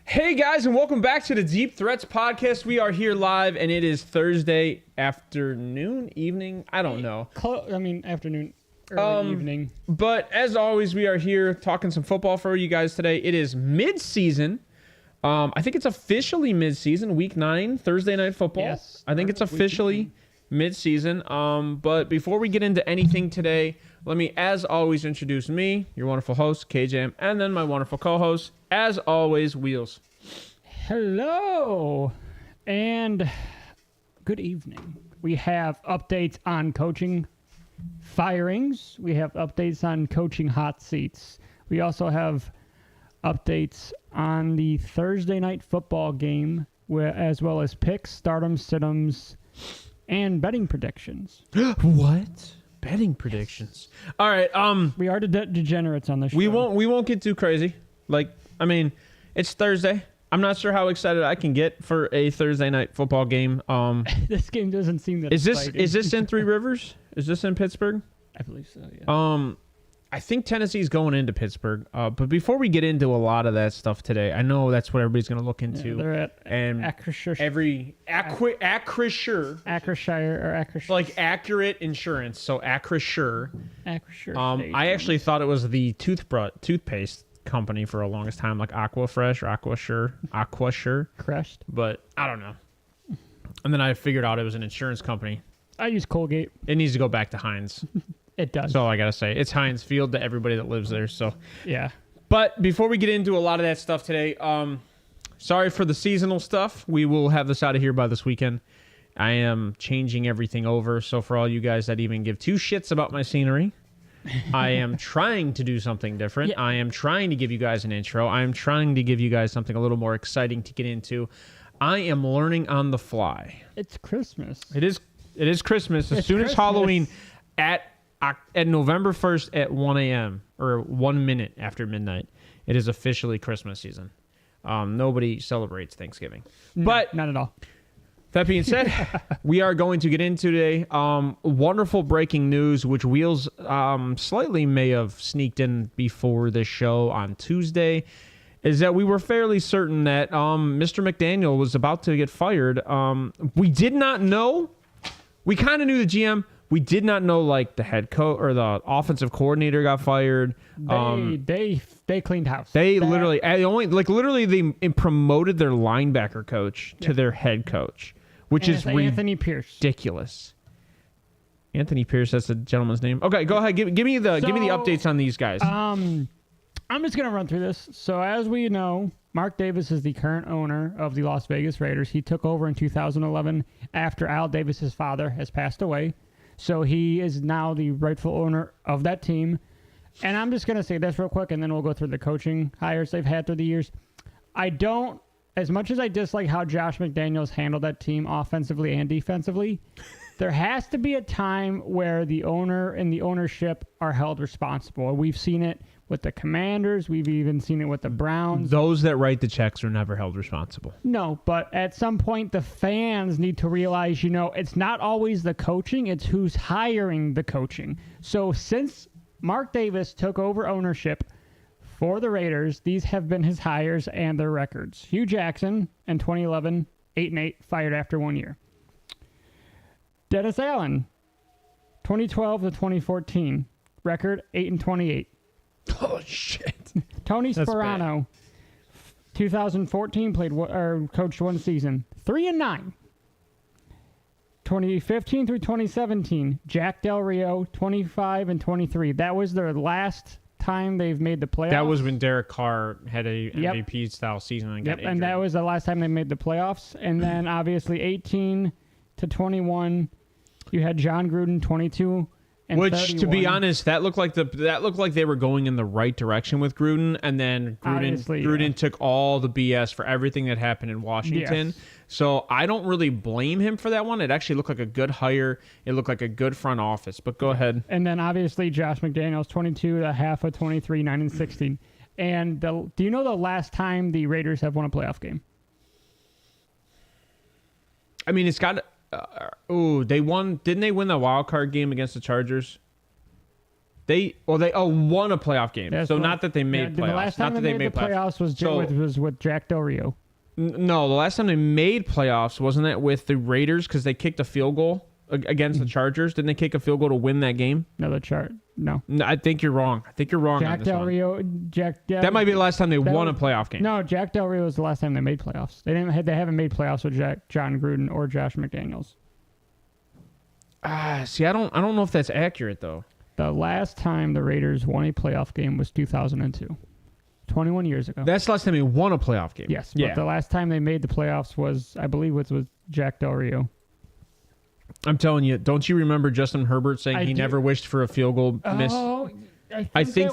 Hey guys, and welcome back to the Deep Threats Podcast. We are here live, and it is Thursday afternoon, evening. I don't know. Afternoon, early evening. But as always, we are here talking some football for you guys today. It is mid-season. I think it's officially mid-season, Week 9, Thursday Night Football. Yes. I think it's officially mid-season. But before we get into anything today, let me, as always, introduce me, your wonderful host, KJAM, and then my wonderful co-host, as always, Wheels. Hello. And good evening. We have updates on coaching firings. We have updates on coaching hot seats. We also have updates on the Thursday night football game, as well as picks, stardoms, situms, and betting predictions. What? Betting predictions. All right. We are degenerates on the show. We won't get too crazy. It's Thursday. I'm not sure how excited I can get for a Thursday night football game. This game doesn't seem that is exciting. this in Three Rivers? Is this in Pittsburgh? I believe so, yeah. I think Tennessee's going into Pittsburgh. But before we get into a lot of that stuff today, I know that's what everybody's going to look into. Yeah, they're at Acrisure. Like accurate insurance. So Acrisure. I actually thought it was the toothpaste company for the longest time, like Aquafresh or Aquasure. Crest. But I don't know. And then I figured out it was an insurance company. I use Colgate. It needs to go back to Heinz. It does. That's all I got to say. It's Heinz Field to everybody that lives there. So yeah. But before we get into a lot of that stuff today, sorry for the seasonal stuff. We will have this out of here by this weekend. I am changing everything over. So for all you guys that even give two shits about my scenery, I am trying to do something different. Yeah. I am trying to give you guys an intro. I am trying to give you guys something a little more exciting to get into. I am learning on the fly. It's Christmas. It is Christmas. As soon as Halloween at November 1st at 1 a.m. or 1 minute after midnight, it is officially Christmas season. Nobody celebrates Thanksgiving. No, but not at all. That being said, we are going to get into today wonderful breaking news, which Wheels slightly may have sneaked in before this show on Tuesday, is that we were fairly certain that Mr. McDaniel was about to get fired. We did not know. We kind of knew the GM. We did not know the head coach or the offensive coordinator got fired. They cleaned house. They promoted their linebacker coach to their head coach. Which is Anthony Pierce. Ridiculous. Anthony Pierce, that's the gentleman's name. Okay, go ahead. Give me the updates on these guys. I'm just gonna run through this. So as we know, Mark Davis is the current owner of the Las Vegas Raiders. He took over in 2011 after Al Davis's father has passed away. So he is now the rightful owner of that team. And I'm just gonna say this real quick, and then we'll go through the coaching hires they've had through the years. As much as I dislike how Josh McDaniels handled that team offensively and defensively, there has to be a time where the owner and the ownership are held responsible. We've seen it with the Commanders. We've even seen it with the Browns. Those that write the checks are never held responsible. No, but at some point, the fans need to realize, it's not always the coaching. It's who's hiring the coaching. So since Mark Davis took over ownership for the Raiders, these have been his hires and their records. Hugh Jackson in 2011, 8-8, fired after 1 year. Dennis Allen, 2012 to 2014, record 8-28. Oh shit! Tony Sperano, 2014, coached one season, 3-9. 2015 through 2017, Jack Del Rio, 25-23. That was their last time they've made the playoffs. That was when Derek Carr had a MVP style season and got injured. And that was the last time they made the playoffs. And then obviously 18 to 21, you had John Gruden, 22 and 31. To be honest, that looked like they were going in the right direction with Gruden, and then Gruden took all the BS for everything that happened in Washington. Yes. So I don't really blame him for that one. It actually looked like a good hire. It looked like a good front office. But go ahead. And then obviously Josh McDaniels, 22 to half of 23, 9-16. And do you know the last time the Raiders have won a playoff game? I mean, it's got. They won. Didn't they win the wild card game against the Chargers? They won a playoff game. That's not that they made playoffs. The last time they made the playoffs was with Jack Del Rio. No, the last time they made playoffs, wasn't that with the Raiders because they kicked a field goal against the Chargers? Didn't they kick a field goal to win that game? No, No, I think you're wrong. Jack Del Rio. That might be the last time they won a playoff game. No, Jack Del Rio was the last time they made playoffs. They haven't made playoffs with John Gruden or Josh McDaniels. See, I don't know if that's accurate though. The last time the Raiders won a playoff game was 2002. 21 years ago. That's the last time they won a playoff game. Yes. But the last time they made the playoffs was, I believe, with Jack Del Rio. I'm telling you, don't you remember Justin Herbert saying he never wished for a field goal miss? Oh, I think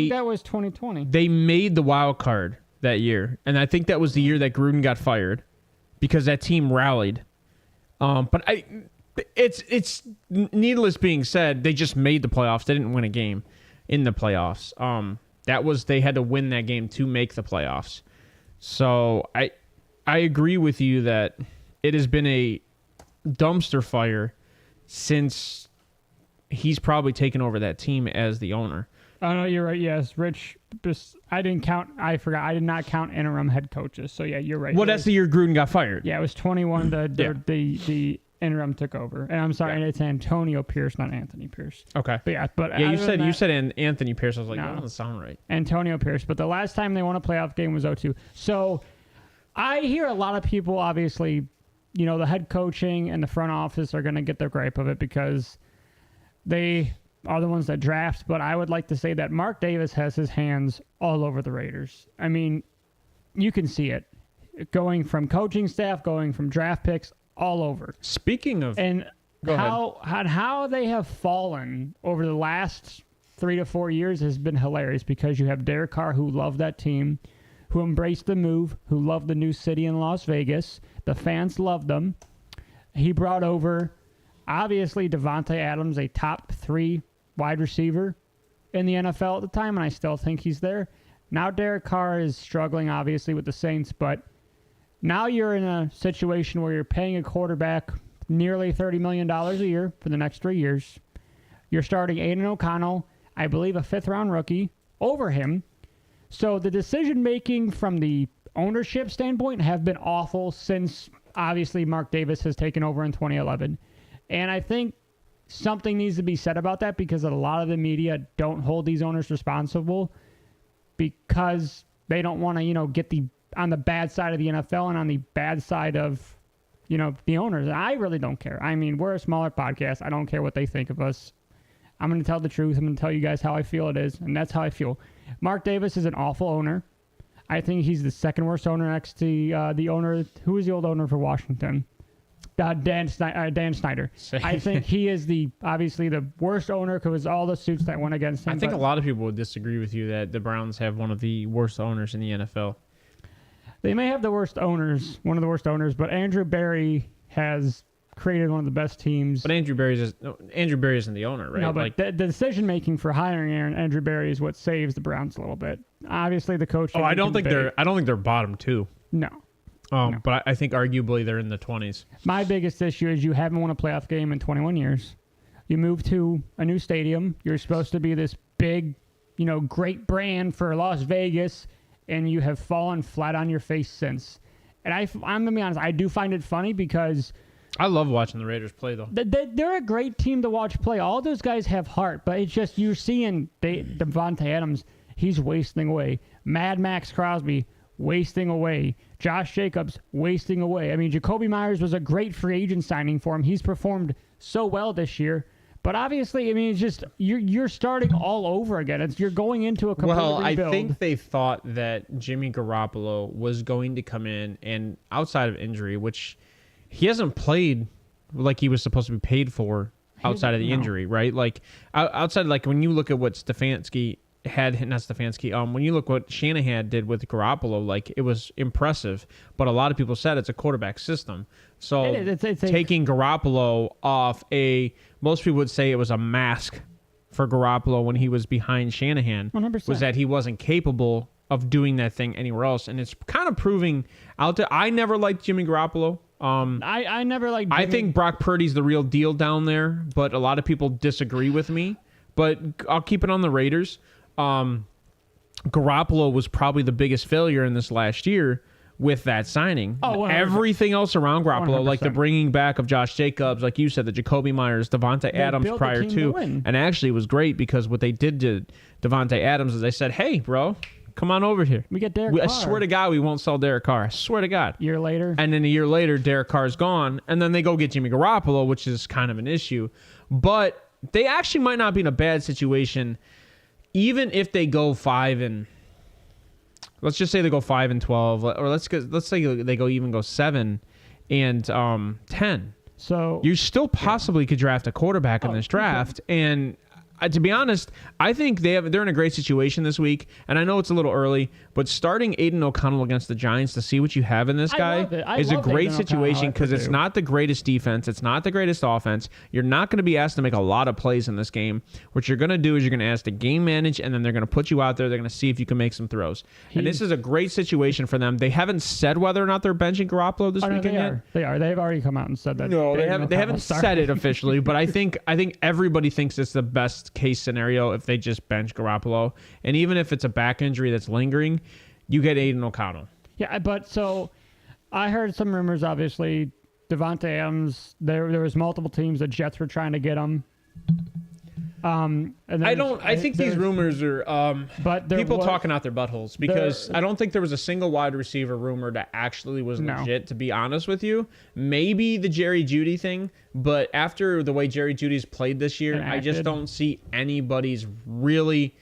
that was 2020. They made the wild card that year, and I think that was the year that Gruden got fired because that team rallied. But it's needless being said, they just made the playoffs. They didn't win a game in the playoffs. They had to win that game to make the playoffs. So I agree with you that it has been a dumpster fire since he's probably taken over that team as the owner. Oh, no, you're right. Yes, Rich. I didn't count. I forgot. I did not count interim head coaches. So, yeah, you're right. Well, that's the year Gruden got fired. Yeah, it was 21. The interim took over. And I'm sorry, it's Antonio Pierce, not Anthony Pierce. Okay. But you said Anthony Pierce. I was like, that doesn't sound right. Antonio Pierce. But the last time they won a playoff game was 0-2. So, I hear a lot of people, obviously, the head coaching and the front office are going to get their gripe of it because they are the ones that draft, but I would like to say that Mark Davis has his hands all over the Raiders. I mean, you can see it. Going from coaching staff, going from draft picks, all over. Speaking of... And how they have fallen over the last 3 to 4 years has been hilarious because you have Derek Carr, who loved that team, who embraced the move, who loved the new city in Las Vegas. The fans loved them. He brought over... Obviously, Devontae Adams, a top 3 wide receiver in the NFL at the time, and I still think he's there. Now Derek Carr is struggling, obviously, with the Saints, but now you're in a situation where you're paying a quarterback nearly $30 million a year for the next 3 years. You're starting Aiden O'Connell, I believe a 5th-round rookie, over him. So the decision-making from the ownership standpoint have been awful since, obviously, Mark Davis has taken over in 2011. And I think something needs to be said about that because a lot of the media don't hold these owners responsible because they don't want to, get on the bad side of the NFL and on the bad side of, the owners. And I really don't care. I mean, we're a smaller podcast. I don't care what they think of us. I'm going to tell the truth. I'm going to tell you guys how I feel it is, and that's how I feel. Mark Davis is an awful owner. I think he's the second worst owner next to the owner. Who was the old owner for Washington? Dan Snyder. I think he is obviously the worst owner because all the suits that went against him. I think a lot of people would disagree with you that the Browns have one of the worst owners in the NFL. They may have one of the worst owners, but Andrew Berry has created one of the best teams. But Andrew Berry isn't the owner, right? No, but the decision making for hiring Andrew Berry is what saves the Browns a little bit. Obviously, the coach. I don't think they're bottom 2. No. No. But I think arguably they're in the 20s. My biggest issue is you haven't won a playoff game in 21 years. You moved to a new stadium. You're supposed to be this big, great brand for Las Vegas, and you have fallen flat on your face since. And I'm going to be honest, I do find it funny because... I love watching the Raiders play, though. They're a great team to watch play. All those guys have heart, but it's just you're seeing Devontae Adams, he's wasting away. Mad Max Crosby, wasting away. Josh Jacobs, wasting away. I mean, Jacoby Myers was a great free agent signing for him. He's performed so well this year. But obviously, I mean, it's just you're starting all over again. You're going into a complete rebuild. I think they thought that Jimmy Garoppolo was going to come in and outside of injury, which he hasn't played like he was supposed to be paid for outside of the injury, right? Like outside, like when you look at what when you look what Shanahan did with Garoppolo, like it was impressive. But a lot of people said it's a quarterback system. So it's taking Garoppolo off most people would say it was a mask for Garoppolo when he was behind Shanahan 100%. Was that he wasn't capable of doing that thing anywhere else. And it's kind of proving out there. I never liked Jimmy Garoppolo. I never liked Jimmy. I think Brock Purdy's the real deal down there, but a lot of people disagree with me. But I'll keep it on the Raiders. Garoppolo was probably the biggest failure in this last year with that signing. Oh, everything else around Garoppolo, 100%. like the bringing back of Josh Jacobs, like you said, the Jacoby Myers, Devontae Adams prior to, and actually it was great because what they did to Devontae Adams is they said, "Hey, bro, come on over here. We get Derek Carr. I swear to God, we won't sell Derek Carr. I swear to God." Year later, and then a year later, Derek Carr's gone, and then they go get Jimmy Garoppolo, which is kind of an issue, but they actually might not be in a bad situation. Even if they go 5 let's just say they go 5-12, or let's say they go 7 and 10. So you still possibly could draft a quarterback in this draft. And to be honest, I think they're in a great situation this week. And I know it's a little early, but starting Aiden O'Connell against the Giants to see what you have in this guy is a great situation because it's not the greatest defense. It's not the greatest offense. You're not going to be asked to make a lot of plays in this game. What you're going to do is you're going to ask to game manage, and then they're going to put you out there. They're going to see if you can make some throws. And this is a great situation for them. They haven't said whether or not they're benching Garoppolo this weekend yet. They are. They've already come out and said that. No, they haven't said it officially, but I think everybody thinks it's the best case scenario if they just bench Garoppolo. And even if it's a back injury that's lingering, you get Aiden O'Connell. Yeah, but so I heard some rumors, obviously. Devontae Adams, there was multiple teams. The Jets were trying to get him. I think these rumors are people talking out their buttholes because I don't think there was a single wide receiver rumor that actually was legit, to be honest with you. Maybe the Jerry Jeudy thing, but after the way Jerry Judy's played this year, I just don't see anybody's really...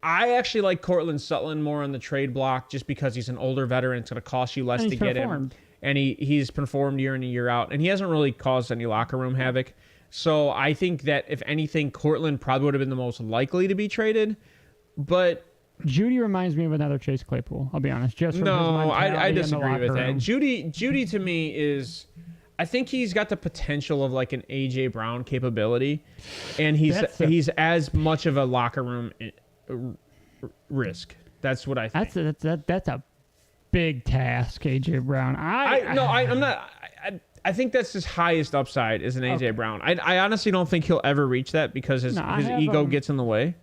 I actually like Cortland Sutton more on the trade block just because he's an older veteran. It's going to cost you less to get him. And he's performed year in and year out, and he hasn't really caused any locker room havoc. So I think that if anything, Cortland probably would have been the most likely to be traded. But Judy reminds me of another Chase Claypool. I'll be honest. Just from his mentality I disagree with that. room. Judy to me is, I think he's got the potential of like an AJ Brown capability, and he's as much of a locker room risk. That's what I think. That's a big task, AJ Brown. I'm not. I think that's his highest upside is an AJ Brown. I honestly don't think he'll ever reach that because his ego gets in the way.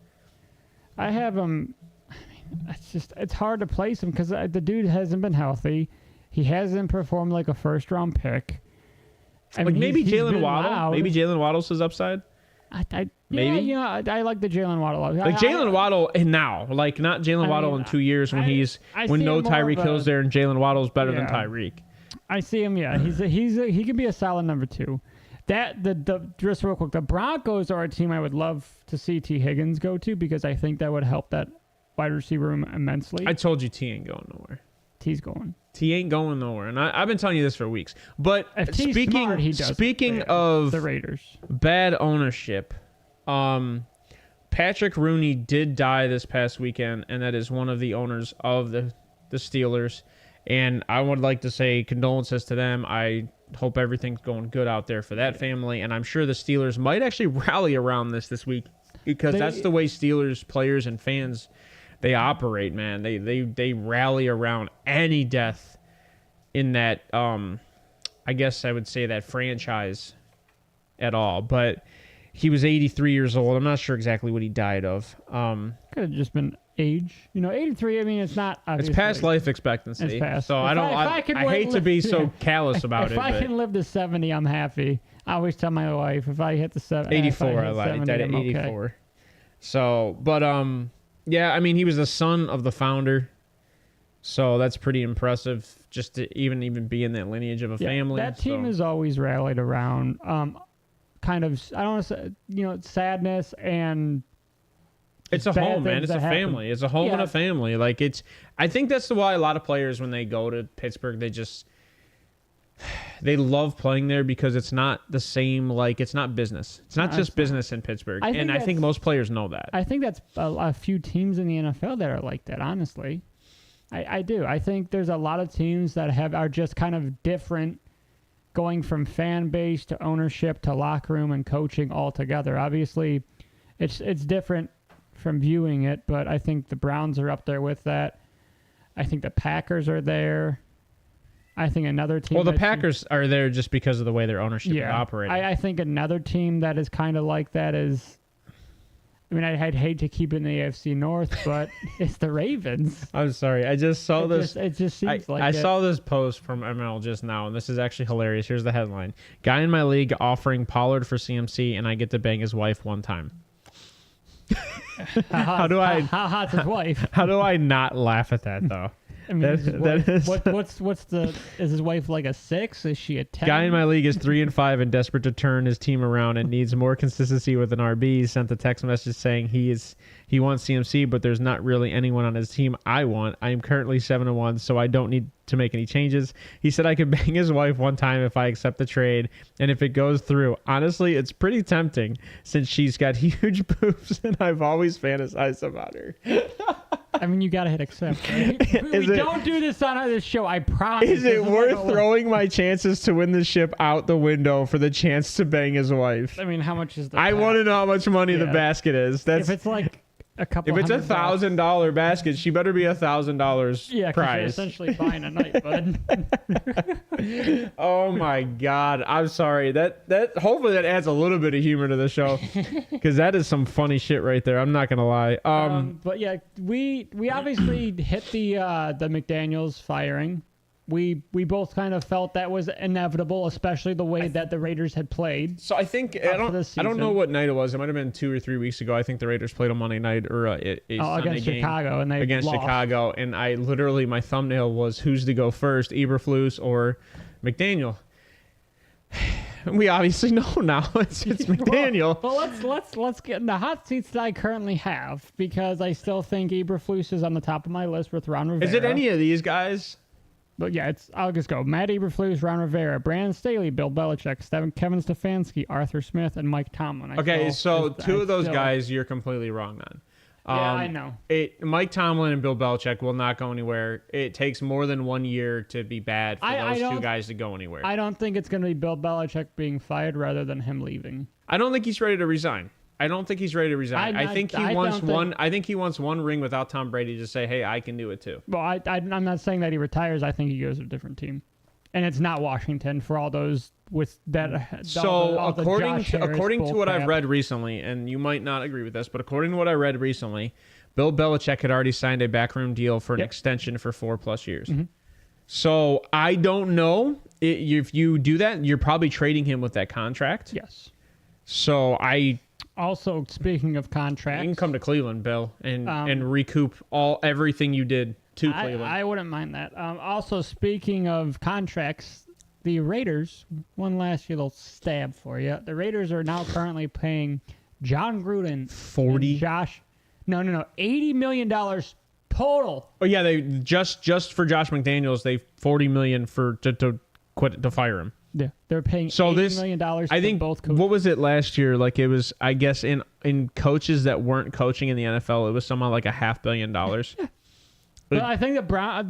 I have him. I mean, it's hard to place him because the dude hasn't been healthy. He hasn't performed like a first-round pick. Maybe Jalen Waddle. Maybe Jalen Waddle's his upside. Maybe. Yeah, I like the Jalen Waddle. Jalen Waddle now, like not Jalen Waddle in 2 years when no Tyreek Hill's there and Jalen Waddle's better than Tyreek. I see him. Yeah, he could be a solid number 2. Just real quick, the Broncos are a team I would love to see T. Higgins go to because I think that would help that wide receiver room immensely. I told you T ain't going nowhere. T's going. T ain't going nowhere, and I've been telling you this for weeks. But speaking of the Raiders, bad ownership, Patrick Rooney did die this past weekend, and that is one of the owners of the Steelers. And I would like to say condolences to them. I hope everything's going good out there for that family, and I'm sure the Steelers might actually rally around this week because that's the way Steelers players and fans. They operate, man. They rally around any death in that, I guess I would say that franchise at all. But he was 83 years old. I'm not sure exactly what he died of. Could have just been age. 83, I mean, it's not... It's past life expectancy. It's past. So I hate to be so callous about it. If I can live to 70, I'm happy. I always tell my wife, if I hit the 70... 84, I lied. He died at 84. Okay. So, but... yeah, I mean, he was the son of the founder, so that's pretty impressive just to even be in that lineage of a family. That team is always rallied around kind of, I don't want to say, sadness and... It's a home, man. It's a family. It's a home and a family. Like, I think that's why a lot of players, when they go to Pittsburgh, they love playing there because it's not the same, like, it's not business. It's not just business in Pittsburgh. I think most players know that. I think that's a few teams in the NFL that are like that, honestly. I do. I think there's a lot of teams that are just kind of different, going from fan base to ownership to locker room and coaching all together. Obviously, it's different from viewing it, but I think the Browns are up there with that. I think the Packers are there. I think another team... Well, the Packers are there just because of the way their ownership is operating. I think another team that is kind of like that is... I mean, I'd hate to keep it in the AFC North, but it's the Ravens. I'm sorry. I just saw this... It just seems like I saw this post from ML just now, and this is actually hilarious. Here's the headline. Guy in my league offering Pollard for CMC, and I get to bang his wife one time. How hot's his wife? How do I not laugh at that, though? I mean, is his wife like a 6? Is she a 10? Guy in my league is 3-5 and desperate to turn his team around and needs more consistency with an RB. He sent the text message saying he wants CMC, but there's not really anyone on his team I want. I am currently 7-1, so I don't need to make any changes. He said I could bang his wife one time if I accept the trade and if it goes through. Honestly, it's pretty tempting since she's got huge boobs and I've always fantasized about her. I mean, you gotta hit accept, right? We don't do this on this show, I promise. Is it worth throwing my chances to win the ship out the window for the chance to bang his wife? I mean, how much is the I want to know how much money the basket is. If it's like a couple. If it's $1,000 basket, she better be $1,000 yeah, prize. You're essentially buying a night, bud. Oh my God, I'm sorry. That hopefully that adds a little bit of humor to the show, because that is some funny shit right there. I'm not gonna lie. But yeah, we obviously hit the McDaniels firing. We both kind of felt that was inevitable, especially the way that the Raiders had played. So I think I don't know what night it was. It might have been 2 or 3 weeks ago. I think the Raiders played on Monday night or a Sunday against game Chicago, and they against lost. Chicago. And I literally, my thumbnail was who's to go first, Eberflus or McDaniel. We obviously know now it's McDaniel. Well, let's get in the hot seats that I currently have, because I still think Eberflus is on the top of my list with Ron Rivera. Is it any of these guys? But yeah, I'll just go. Matt Eberflus, Ron Rivera, Brandon Staley, Bill Belichick, Kevin Stefanski, Arthur Smith, and Mike Tomlin. Two of those guys you're completely wrong on. Yeah, I know. Mike Tomlin and Bill Belichick will not go anywhere. It takes more than 1 year to be bad for those two guys to go anywhere. I don't think it's going to be Bill Belichick being fired rather than him leaving. I don't think he's ready to resign. I think he wants one ring without Tom Brady to say, "Hey, I can do it too." Well, I'm not saying that he retires. I think he goes to a different team, and it's not Washington for all those with that. So according to what I've read recently, and you might not agree with this, but according to what I read recently, Bill Belichick had already signed a backroom deal for an extension for 4+ years. Mm-hmm. So I don't know if you do that, you're probably trading him with that contract. Yes. So Also, speaking of contracts, you can come to Cleveland, Bill, and recoup everything you did to Cleveland. I wouldn't mind that. Also, speaking of contracts, the Raiders, one last little stab for you. The Raiders are now currently paying John Gruden $80 million total. Oh yeah, they just for Josh McDaniels, they $40 million to fire him. Yeah, they're paying $80 million to both coaches. What was it last year? Like it was, I guess, in coaches that weren't coaching in the NFL, it was somehow like $500 million. But I think I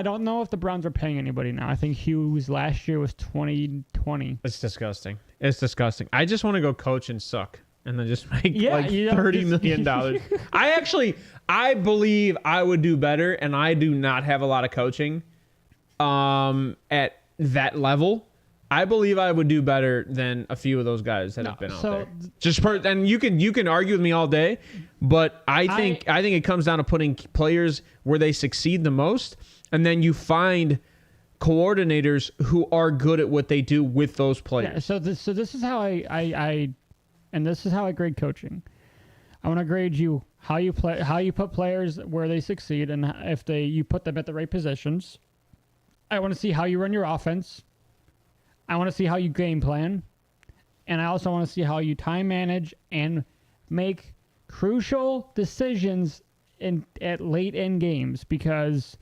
don't know if the Browns are paying anybody now. I think Hughes last year was 2020. It's disgusting. I just want to go coach and suck, and then just make $30 million. I believe I would do better, and I do not have a lot of coaching at that level. I believe I would do better than a few of those guys that have been out there. And you can argue with me all day, but I think it comes down to putting players where they succeed the most, and then you find coordinators who are good at what they do with those players. Yeah, so this is how I grade coaching. I want to grade you how you put players where they succeed, and if you put them at the right positions. I want to see how you run your offense. I want to see how you game plan, and I also want to see how you time manage and make crucial decisions at late in games, because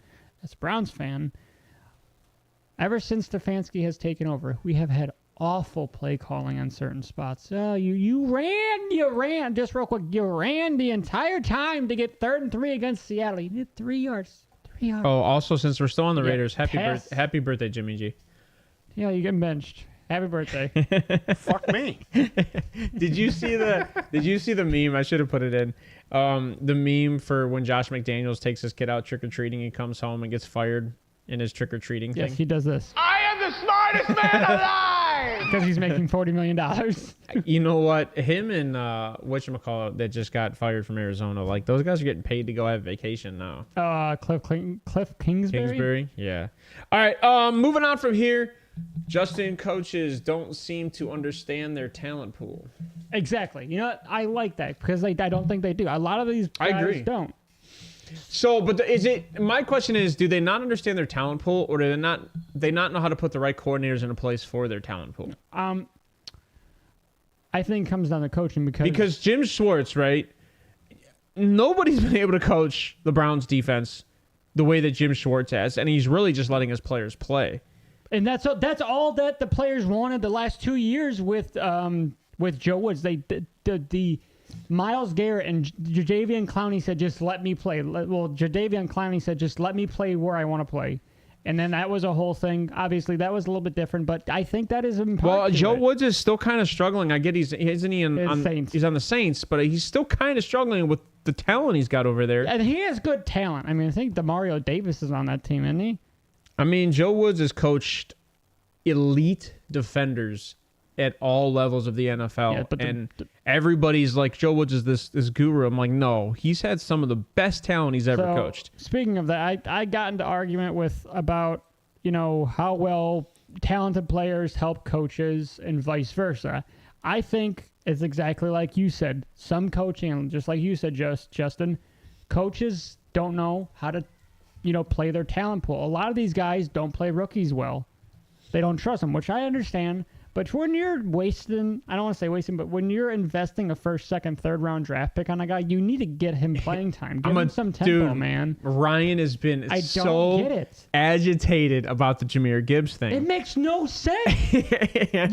as a Browns fan, ever since Stefanski has taken over, we have had awful play calling on certain spots. You ran just real quick. You ran the entire time to get 3rd and 3 against Seattle. You did 3 yards. 3 yards. Oh, also, since we're still on the Raiders, happy birthday, Jimmy G. Yeah, you getting benched. Happy birthday. Fuck me. Did you see the meme? I should have put it in. The meme for when Josh McDaniels takes his kid out trick-or-treating and comes home and gets fired in his trick-or-treating thing. Yes, he does this. I am the smartest man alive! Because he's making $40 million. You know what? Him and whatchamacallit that just got fired from Arizona, like those guys are getting paid to go have vacation now. Cliff Kingsbury? Kingsbury? Yeah. All right, moving on from here. Justin, coaches don't seem to understand their talent pool. Exactly. You know what? I like that because I don't think they do. A lot of these guys don't. So, but is it? My question is, do they not understand their talent pool, or do they not know how to put the right coordinators into place for their talent pool? I think it comes down to coaching because Jim Schwartz, right? Nobody's been able to coach the Browns defense the way that Jim Schwartz has, and he's really just letting his players play. And that's all that the players wanted the last 2 years with Joe Woods. The Myles Garrett and Jadeveon Clowney said, just let me play. Well, Jadeveon Clowney said, just let me play where I want to play. And then that was a whole thing. Obviously, that was a little bit different, but I think that is important. Well, Joe Woods is still kind of struggling. I get he's on the Saints, but he's still kind of struggling with the talent he's got over there. And he has good talent. I mean, I think Demario Davis is on that team, isn't he? I mean, Joe Woods has coached elite defenders at all levels of the NFL, everybody's like, Joe Woods is this guru. I'm like, no, he's had some of the best talent he's ever coached. Speaking of that, I got into argument about how well talented players help coaches and vice versa. I think it's exactly like you said. Some coaching, just like you said, Justin, coaches don't know how to play their talent pool. A lot of these guys don't play rookies well. They don't trust them, which I understand. But when you're wasting, I don't want to say wasting, but when you're investing a first, second, third round draft pick on a guy, you need to get him playing time. Give him some tempo, man. Ryan has been agitated about the Jahmyr Gibbs thing. It makes no sense.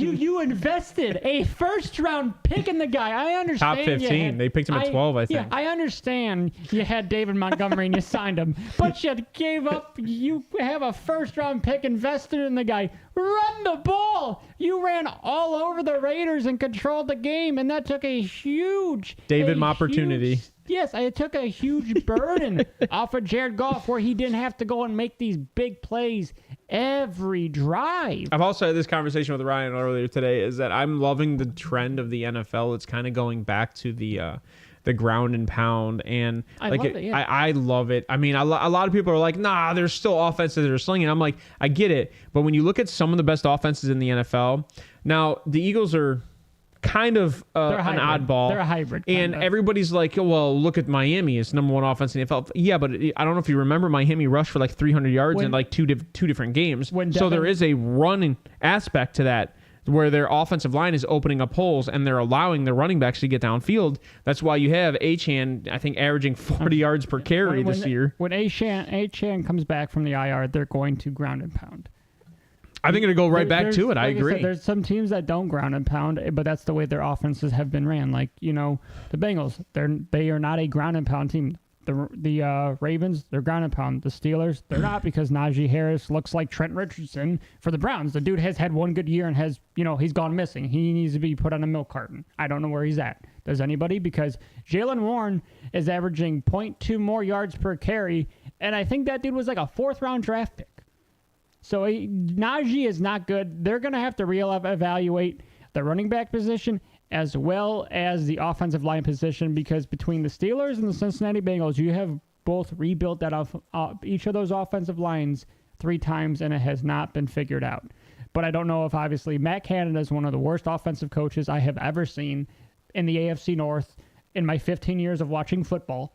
You invested a first round pick in the guy. I understand. Top 15. They picked him at 12, I think. Yeah, I understand you had David Montgomery and you signed him, but you have a first round pick invested in the guy. Run the ball. You ran all over the Raiders and controlled the game, and that took a huge opportunity. Yes, it took a huge burden off of Jared Goff, where he didn't have to go and make these big plays every drive. I've also had this conversation with Ryan earlier today, is that I'm loving the trend of the NFL. It's kind of going back to the ground and pound, and I love it. I mean, a lot of people are like, nah, there's still offenses that are slinging. I'm like, I get it, but when you look at some of the best offenses in the NFL, now the Eagles are kind of an oddball. They're a hybrid. And everybody's like, oh, well, look at Miami. It's number one offense in the NFL. Yeah, but I don't know if you remember, Miami rushed for like 300 yards in like two different games. So there is a running aspect to that, where their offensive line is opening up holes and they're allowing their running backs to get downfield. That's why you have Achane, I think, averaging 40 yards per carry this year. When Achane comes back from the IR, they're going to ground and pound. I think it'll go right back to it. I agree. Said, there's some teams that don't ground and pound, but that's the way their offenses have been ran. Like, the Bengals, they are not a ground and pound team. The Ravens, they're ground and pound. The Steelers, they're not, because Najee Harris looks like Trent Richardson for the Browns. The dude has had one good year and has, he's gone missing. He needs to be put on a milk carton. I don't know where he's at. Does anybody? Because Jaylen Warren is averaging 0.2 more yards per carry, and I think that dude was like a fourth-round draft pick. So Najee is not good. They're going to have to reevaluate the running back position as well as the offensive line position, because between the Steelers and the Cincinnati Bengals, you have both rebuilt that each of those offensive lines 3 times, and it has not been figured out. But I don't know if, obviously, Matt Canada is one of the worst offensive coaches I have ever seen in the AFC North in my 15 years of watching football.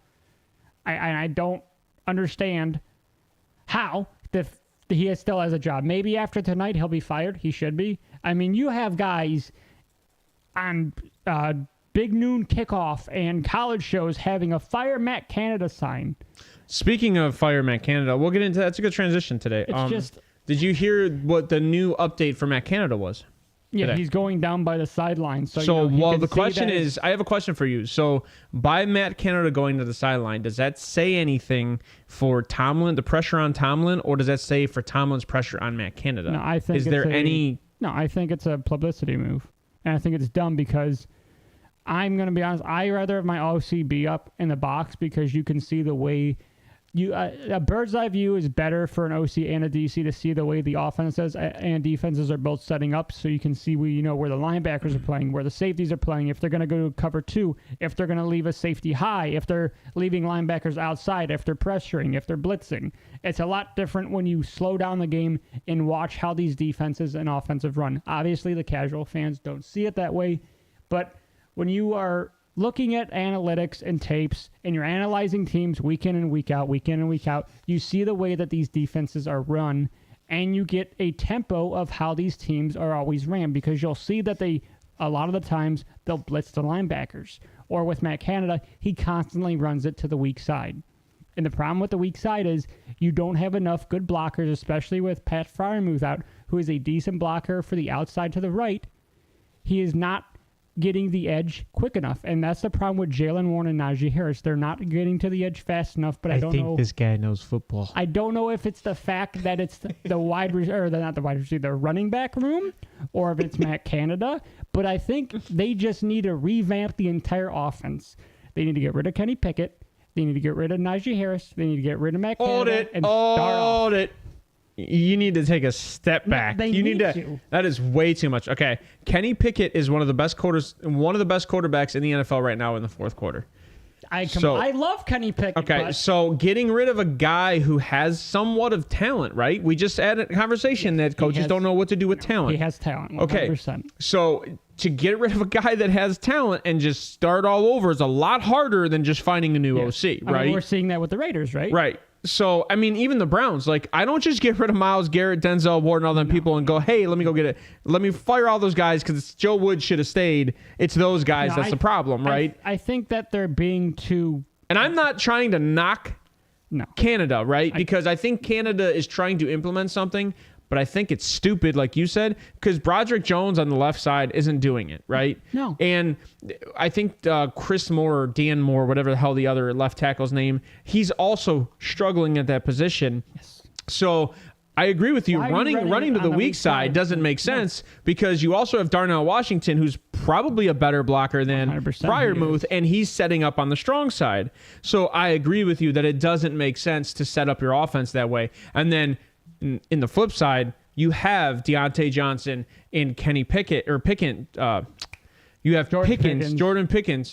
I don't understand how he still has a job. Maybe after tonight he'll be fired. He should be. I mean, you have guys on Big Noon Kickoff and college shows having a Fire Matt Canada sign. Speaking of Fire Matt Canada, we'll get into that. That's a good transition today. Did you hear what the new update for Matt Canada was? Yeah, today? He's going down by the sideline. The question is, I have a question for you. So, by Matt Canada going to the sideline, does that say anything for Tomlin, the pressure on Tomlin, or does that say for Tomlin's pressure on Matt Canada? No, I think I think it's a publicity move. And I think it's dumb, because I'm going to be honest, I rather have my OC be up in the box, because you can see the way a bird's eye view is better for an OC and a DC to see the way the offenses and defenses are both setting up, so you can see where the linebackers are playing, where the safeties are playing, if they're going to go to cover 2, if they're going to leave a safety high, if they're leaving linebackers outside, if they're pressuring, if they're blitzing. It's a lot different when you slow down the game and watch how these defenses and offensive run. Obviously, the casual fans don't see it that way, but when you are looking at analytics and tapes, and you're analyzing teams week in and week out, you see the way that these defenses are run, and you get a tempo of how these teams are always ran, because you'll see that a lot of the times, they'll blitz the linebackers. Or with Matt Canada, he constantly runs it to the weak side. And the problem with the weak side is you don't have enough good blockers, especially with Pat Freiermuth out, who is a decent blocker for the outside to the right. He is not getting the edge quick enough. And that's the problem with Jalen Warren and Najee Harris. They're not getting to the edge fast enough, but I don't know. I think this guy knows football. I don't know if it's the fact that it's the running back room, or if it's Matt Canada, but I think they just need to revamp the entire offense. They need to get rid of Kenny Pickett. They need to get rid of Najee Harris. They need to get rid of Matt Canada. Hold it. You need to take a step back. They need to. That is way too much. Okay, Kenny Pickett is one of the best quarterbacks in the NFL right now in the fourth quarter. I love Kenny Pickett. Okay, so getting rid of a guy who has somewhat of talent, right? We just had a conversation that coaches don't know what to do with talent. He has talent, 100%. Okay, so to get rid of a guy that has talent and just start all over is a lot harder than just finding a new OC, right? I mean, we're seeing that with the Raiders, right? Right. So, I mean, even the Browns, like, I don't just get rid of Myles Garrett, Denzel Ward, and all them people and go, hey, let me go get it. Let me fire all those guys because Joe Wood should have stayed. It's those guys that's the problem, right? I think that they're being too... And I'm not trying to knock Canada, right? Because I think Canada is trying to implement something, but I think it's stupid, like you said, because Broderick Jones on the left side isn't doing it, right? No. And I think Chris Moore or Dan Moore, whatever the hell the other left tackle's name, he's also struggling at that position. Yes. So I agree with you. Running to the weak side doesn't make sense because you also have Darnell Washington, who's probably a better blocker than Freiermuth, and he's setting up on the strong side. So I agree with you that it doesn't make sense to set up your offense that way. And then in the flip side, you have Deontay Johnson and Kenny Pickett, or Pickett. You have Jordan Pickens, and Deontay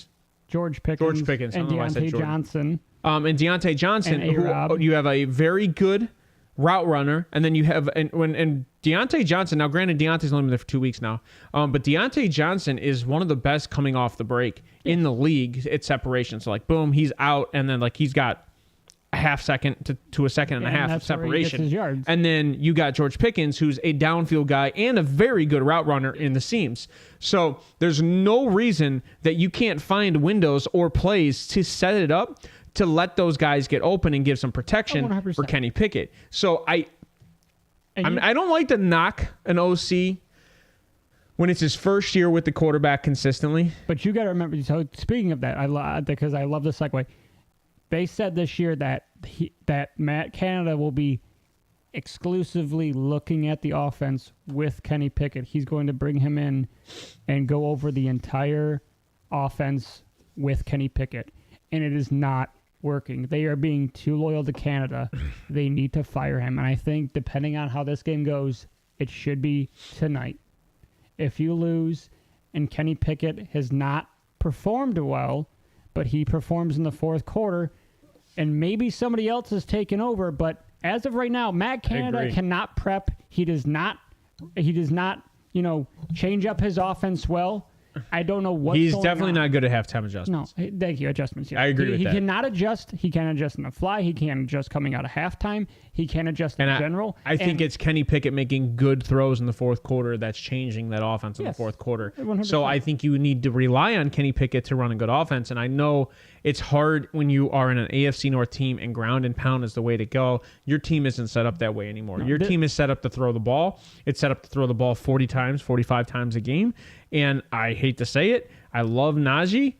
Johnson. And Deontay Johnson, who you have a very good route runner, and then you have and Deontay Johnson. Now, granted, Deontay's only been there for 2 weeks now, but Deontay Johnson is one of the best coming off the break in the league at separation. So, like, boom, he's out, and then like he's got a half second to a second and a half of separation. And then you got George Pickens, who's a downfield guy and a very good route runner in the seams. So there's no reason that you can't find windows or plays to set it up to let those guys get open and give some protection for Kenny Pickett. So I don't like to knock an OC when it's his first year with the quarterback consistently. But you got to remember, so speaking of that, because I love the segue, they said this year that Matt Canada will be exclusively looking at the offense with Kenny Pickett. He's going to bring him in and go over the entire offense with Kenny Pickett. And it is not working. They are being too loyal to Canada. They need to fire him. And I think depending on how this game goes, it should be tonight. If you lose and Kenny Pickett has not performed well, but he performs in the fourth quarter, and maybe somebody else is taking over. But as of right now, Matt Canada cannot prep. He does not, change up his offense well. I don't know what's He's going definitely on. not good at halftime adjustments. No, thank you. Adjustments. Yeah. I agree with that. He cannot adjust. He can't adjust on the fly. He can't adjust coming out of halftime. He can't adjust in general. I think it's Kenny Pickett making good throws in the fourth quarter that's changing that offense in the fourth quarter. 100%. So I think you need to rely on Kenny Pickett to run a good offense. And I know it's hard when you are in an AFC North team and ground and pound is the way to go. Your team isn't set up that way anymore. Your team is set up to throw the ball. It's set up to throw the ball 40 times, 45 times a game. And I hate to say it, I love Najee.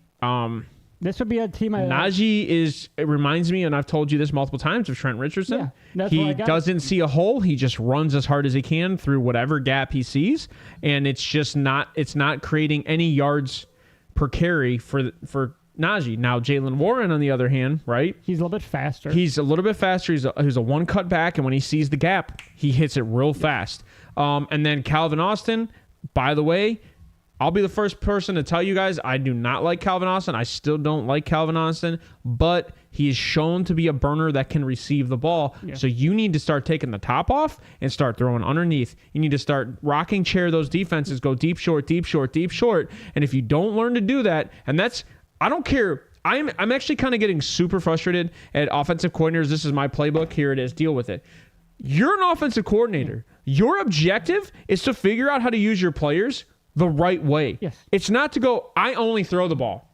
This would be a team. Najee it reminds me, and I've told you this multiple times, of Trent Richardson. Yeah, he doesn't see a hole. He just runs as hard as he can through whatever gap he sees, and it's not creating any yards per carry for Najee. Now, Jalen Warren, on the other hand, right? He's a little bit faster. He's a one cut back, and when he sees the gap, he hits it real fast. And then Calvin Austin, by the way, I'll be the first person to tell you guys I do not like Calvin Austin. I still don't like Calvin Austin, but he is shown to be a burner that can receive the ball. Yeah. So you need to start taking the top off and start throwing underneath. You need to start rocking chair those defenses, go deep, short, deep, short, deep, short. And if you don't learn to do that, and that's I don't care. I'm actually kind of getting super frustrated at offensive coordinators. This is my playbook. Here it is. Deal with it. You're an offensive coordinator. Your objective is to figure out how to use your players the right way. Yes. It's not to go, I only throw the ball.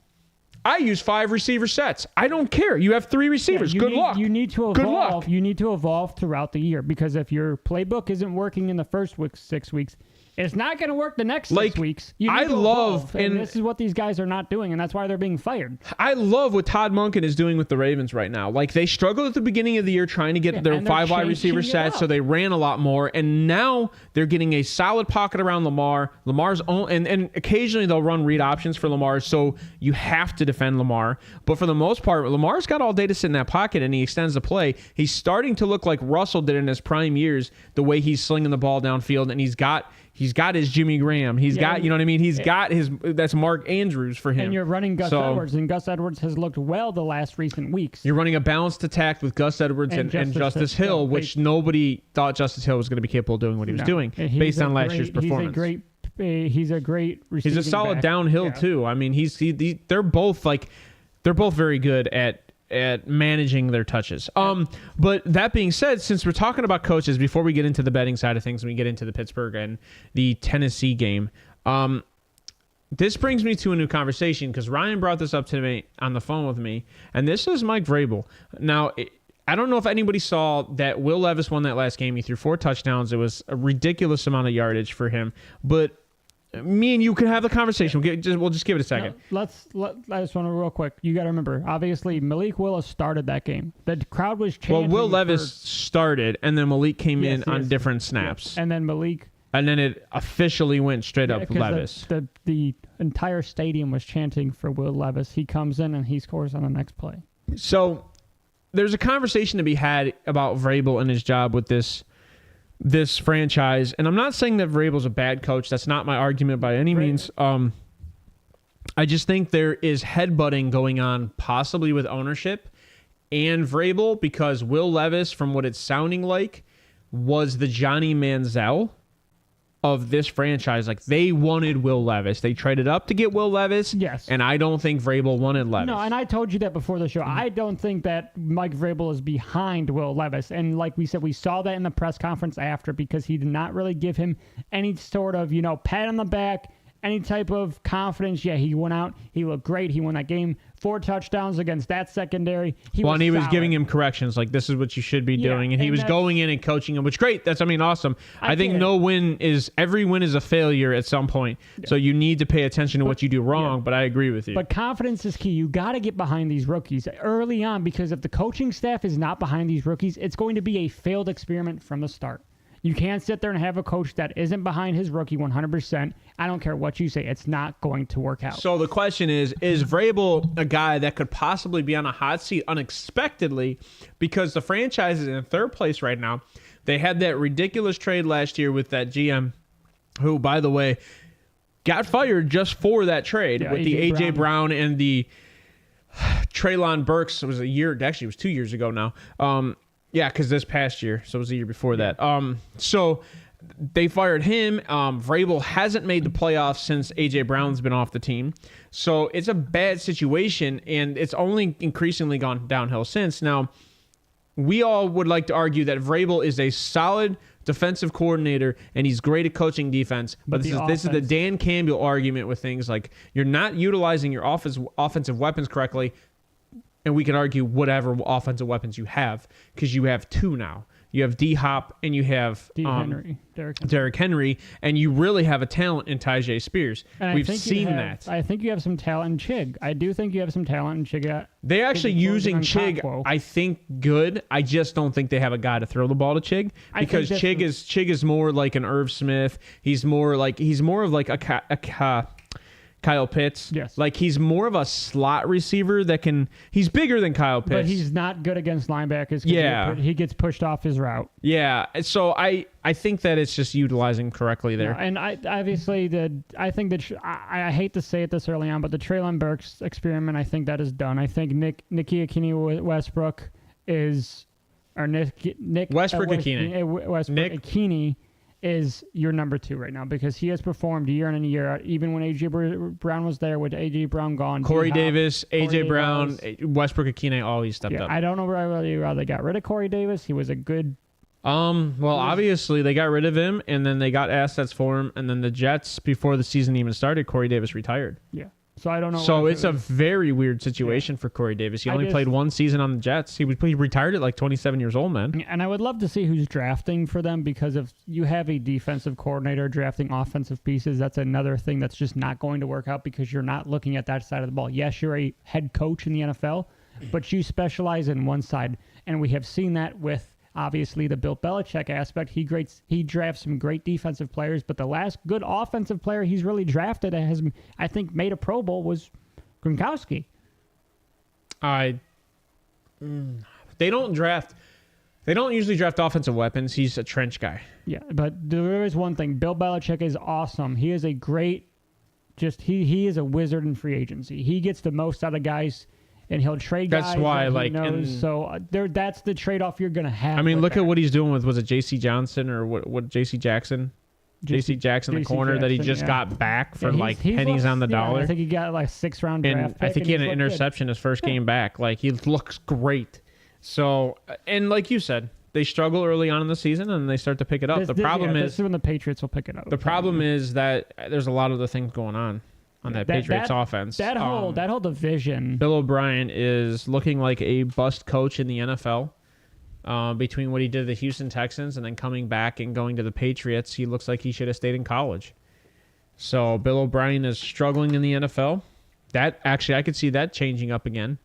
I use 5 receiver sets. I don't care. You have 3 receivers. Good luck. You need to evolve. Good luck. You need to evolve throughout the year, because if your playbook isn't working in the first 6 weeks, it's not going to work the next 6 weeks. You need to evolve, and this is what these guys are not doing, and that's why they're being fired. I love what Todd Monken is doing with the Ravens right now. Like, they struggled at the beginning of the year trying to get their 5 wide receiver sets, so they ran a lot more, and now they're getting a solid pocket around Lamar. Lamar's own, and occasionally they'll run read options for Lamar, so you have to defend Lamar. But for the most part, Lamar's got all day to sit in that pocket, and he extends the play. He's starting to look like Russell did in his prime years, the way he's slinging the ball downfield, and he's got his Jimmy Graham. He's got, you know what I mean? He's got that's Mark Andrews for him. And you're running Gus Edwards, and Gus Edwards has looked well the last recent weeks. You're running a balanced attack with Gus Edwards and Justice Hill, which nobody thought Justice Hill was going to be capable of doing what he was doing based on last year's performance. He's a great receiving He's a solid back. downhill too. I mean, they're both very good at managing their touches. But that being said, since we're talking about coaches, before we get into the betting side of things, when we get into the Pittsburgh and the Tennessee game, this brings me to a new conversation, because Ryan brought this up to me on the phone with me, and this is Mike Vrabel. Now, I don't know if anybody saw that Will Levis won that last game. He threw 4 touchdowns. It was a ridiculous amount of yardage for him, but me and you can have the conversation. We'll just give it a second. I just want to real quick. You got to remember, obviously, Malik Willis started that game. The crowd was chanting. Well, Will Levis started, and then Malik came in on different snaps. And then Malik. And then it officially went straight up Levis. The entire stadium was chanting for Will Levis. He comes in and he scores on the next play. So there's a conversation to be had about Vrabel and his job with this franchise, and I'm not saying that Vrabel's a bad coach. That's not my argument by any means. I just think there is headbutting going on, possibly with ownership and Vrabel, because Will Levis, from what it's sounding like, was the Johnny Manziel of this franchise. Like, they wanted Will Levis. They traded up to get Will Levis. Yes. And I don't think Vrabel wanted Levis. No, and I told you that before the show. I don't think that Mike Vrabel is behind Will Levis. And like we said, we saw that in the press conference after, because he did not really give him any sort of, pat on the back, any type of confidence. Yeah, he went out. He looked great. He won that game. 4 touchdowns against that secondary. He was giving him corrections, like, this is what you should be doing. And he was going in and coaching him, which great. That's, awesome. I think every win is a failure at some point. Yeah. So you need to pay attention to what you do wrong, but I agree with you. But confidence is key. You got to get behind these rookies early on, because if the coaching staff is not behind these rookies, it's going to be a failed experiment from the start. You can't sit there and have a coach that isn't behind his rookie 100%. I don't care what you say. It's not going to work out. So the question is Vrabel a guy that could possibly be on a hot seat unexpectedly, because the franchise is in 3rd place right now? They had that ridiculous trade last year with that GM, who, by the way, got fired just for that trade with the A.J. Brown and the Treylon Burks. It was 2 years ago now. Yeah, because this past year, so it was the year before that. So they fired him. Vrabel hasn't made the playoffs since A.J. Brown's been off the team. So it's a bad situation, and it's only increasingly gone downhill since. Now, we all would like to argue that Vrabel is a solid defensive coordinator, and he's great at coaching defense. But this is the Dan Campbell argument with things like, you're not utilizing your offensive weapons correctly. And we can argue whatever offensive weapons you have, because you have 2 now. You have D-Hop and you have Derrick Henry, and you really have a talent in Tyjae Spears. We've seen that. I think you have some talent in Chig. I do think you have some talent in Chig. They're actually using Chig, I think, good. I just don't think they have a guy to throw the ball to Chig, because Chig is more like an Irv Smith. He's more of like a Kyle Pitts. Yes. Like, he's more of a slot receiver he's bigger than Kyle Pitts. But he's not good against linebackers. Yeah. He gets pushed off his route. Yeah. So I think that it's just utilizing correctly there. Yeah, and I think that I hate to say it this early on, but the Treylon Burks experiment, I think that is done. I think Nick Westbrook is is your number 2 right now because he has performed year in and year out. Even when A.J. Brown was there, with A.J. Brown gone. Corey Davis, A.J. Corey Brown, Davis. Westbrook Akine always stepped up. I don't know whether they got rid of Corey Davis. He was a good... Well, obviously they got rid of him, and then they got assets for him, and then the Jets, before the season even started, Corey Davis retired. Yeah. So I don't know. So it's a very weird situation for Corey Davis. He only played one season on the Jets. He retired at like 27 years old, man. And I would love to see who's drafting for them because if you have a defensive coordinator drafting offensive pieces, that's another thing that's just not going to work out because you're not looking at that side of the ball. Yes, you're a head coach in the NFL, but you specialize in one side. And we have seen that with obviously the Bill Belichick aspect. He drafts some great defensive players, but the last good offensive player he's really drafted and has, I think, made a Pro Bowl was Gronkowski. They don't usually draft offensive weapons. He's a trench guy. Yeah, but there is one thing. Bill Belichick is awesome. He is a great, he is a wizard in free agency. He gets the most out of guys. And he'll trade guys. That's why, that's the trade-off you're going to have. I mean, look at what he's doing with, was it J.C. Johnson or what J.C. Jackson? J.C. Jackson, the corner Jackson, that he just got back for pennies on the dollar. I think he got like 6th-round draft and pick. I think he had an interception his first game back. Like, he looks great. So, and like you said, they struggle early on in the season and they start to pick it up. The problem is... This is when the Patriots will pick it up. The problem is that there's a lot of other things going on that Patriots offense. That whole division. Bill O'Brien is looking like a bust coach in the NFL. Between what he did to the Houston Texans and then coming back and going to the Patriots, he looks like he should have stayed in college. So Bill O'Brien is struggling in the NFL. That actually, I could see that changing up again.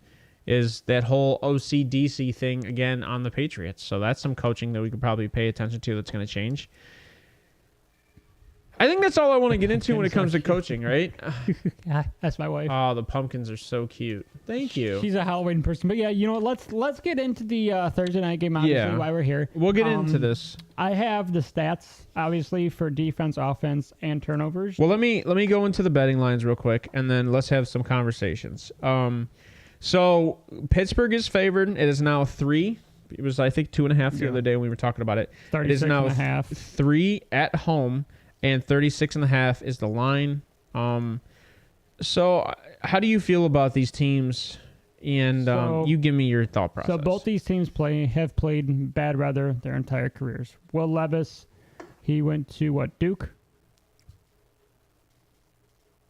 Is that whole OC-DC thing again on the Patriots. So that's some coaching that we could probably pay attention to that's going to change. I think that's all I want to get into when it comes to coaching, right? Yeah, that's my wife. Oh, the pumpkins are so cute. Thank you. She's a Halloween person. But yeah, you know what? Let's get into the Thursday night game, obviously, why we're here. We'll get into this. I have the stats, obviously, for defense, offense, and turnovers. Well, let me go into the betting lines real quick, and then let's have some conversations. So Pittsburgh is favored. It is now 3. It was, I think, 2.5 the other day when we were talking about it. 36 it is now and a half. 3 at home. And 36.5 is the line. So how do you feel about these teams? And you give me your thought process. So both these teams have played in bad weather their entire careers. Will Levis, he went to Duke?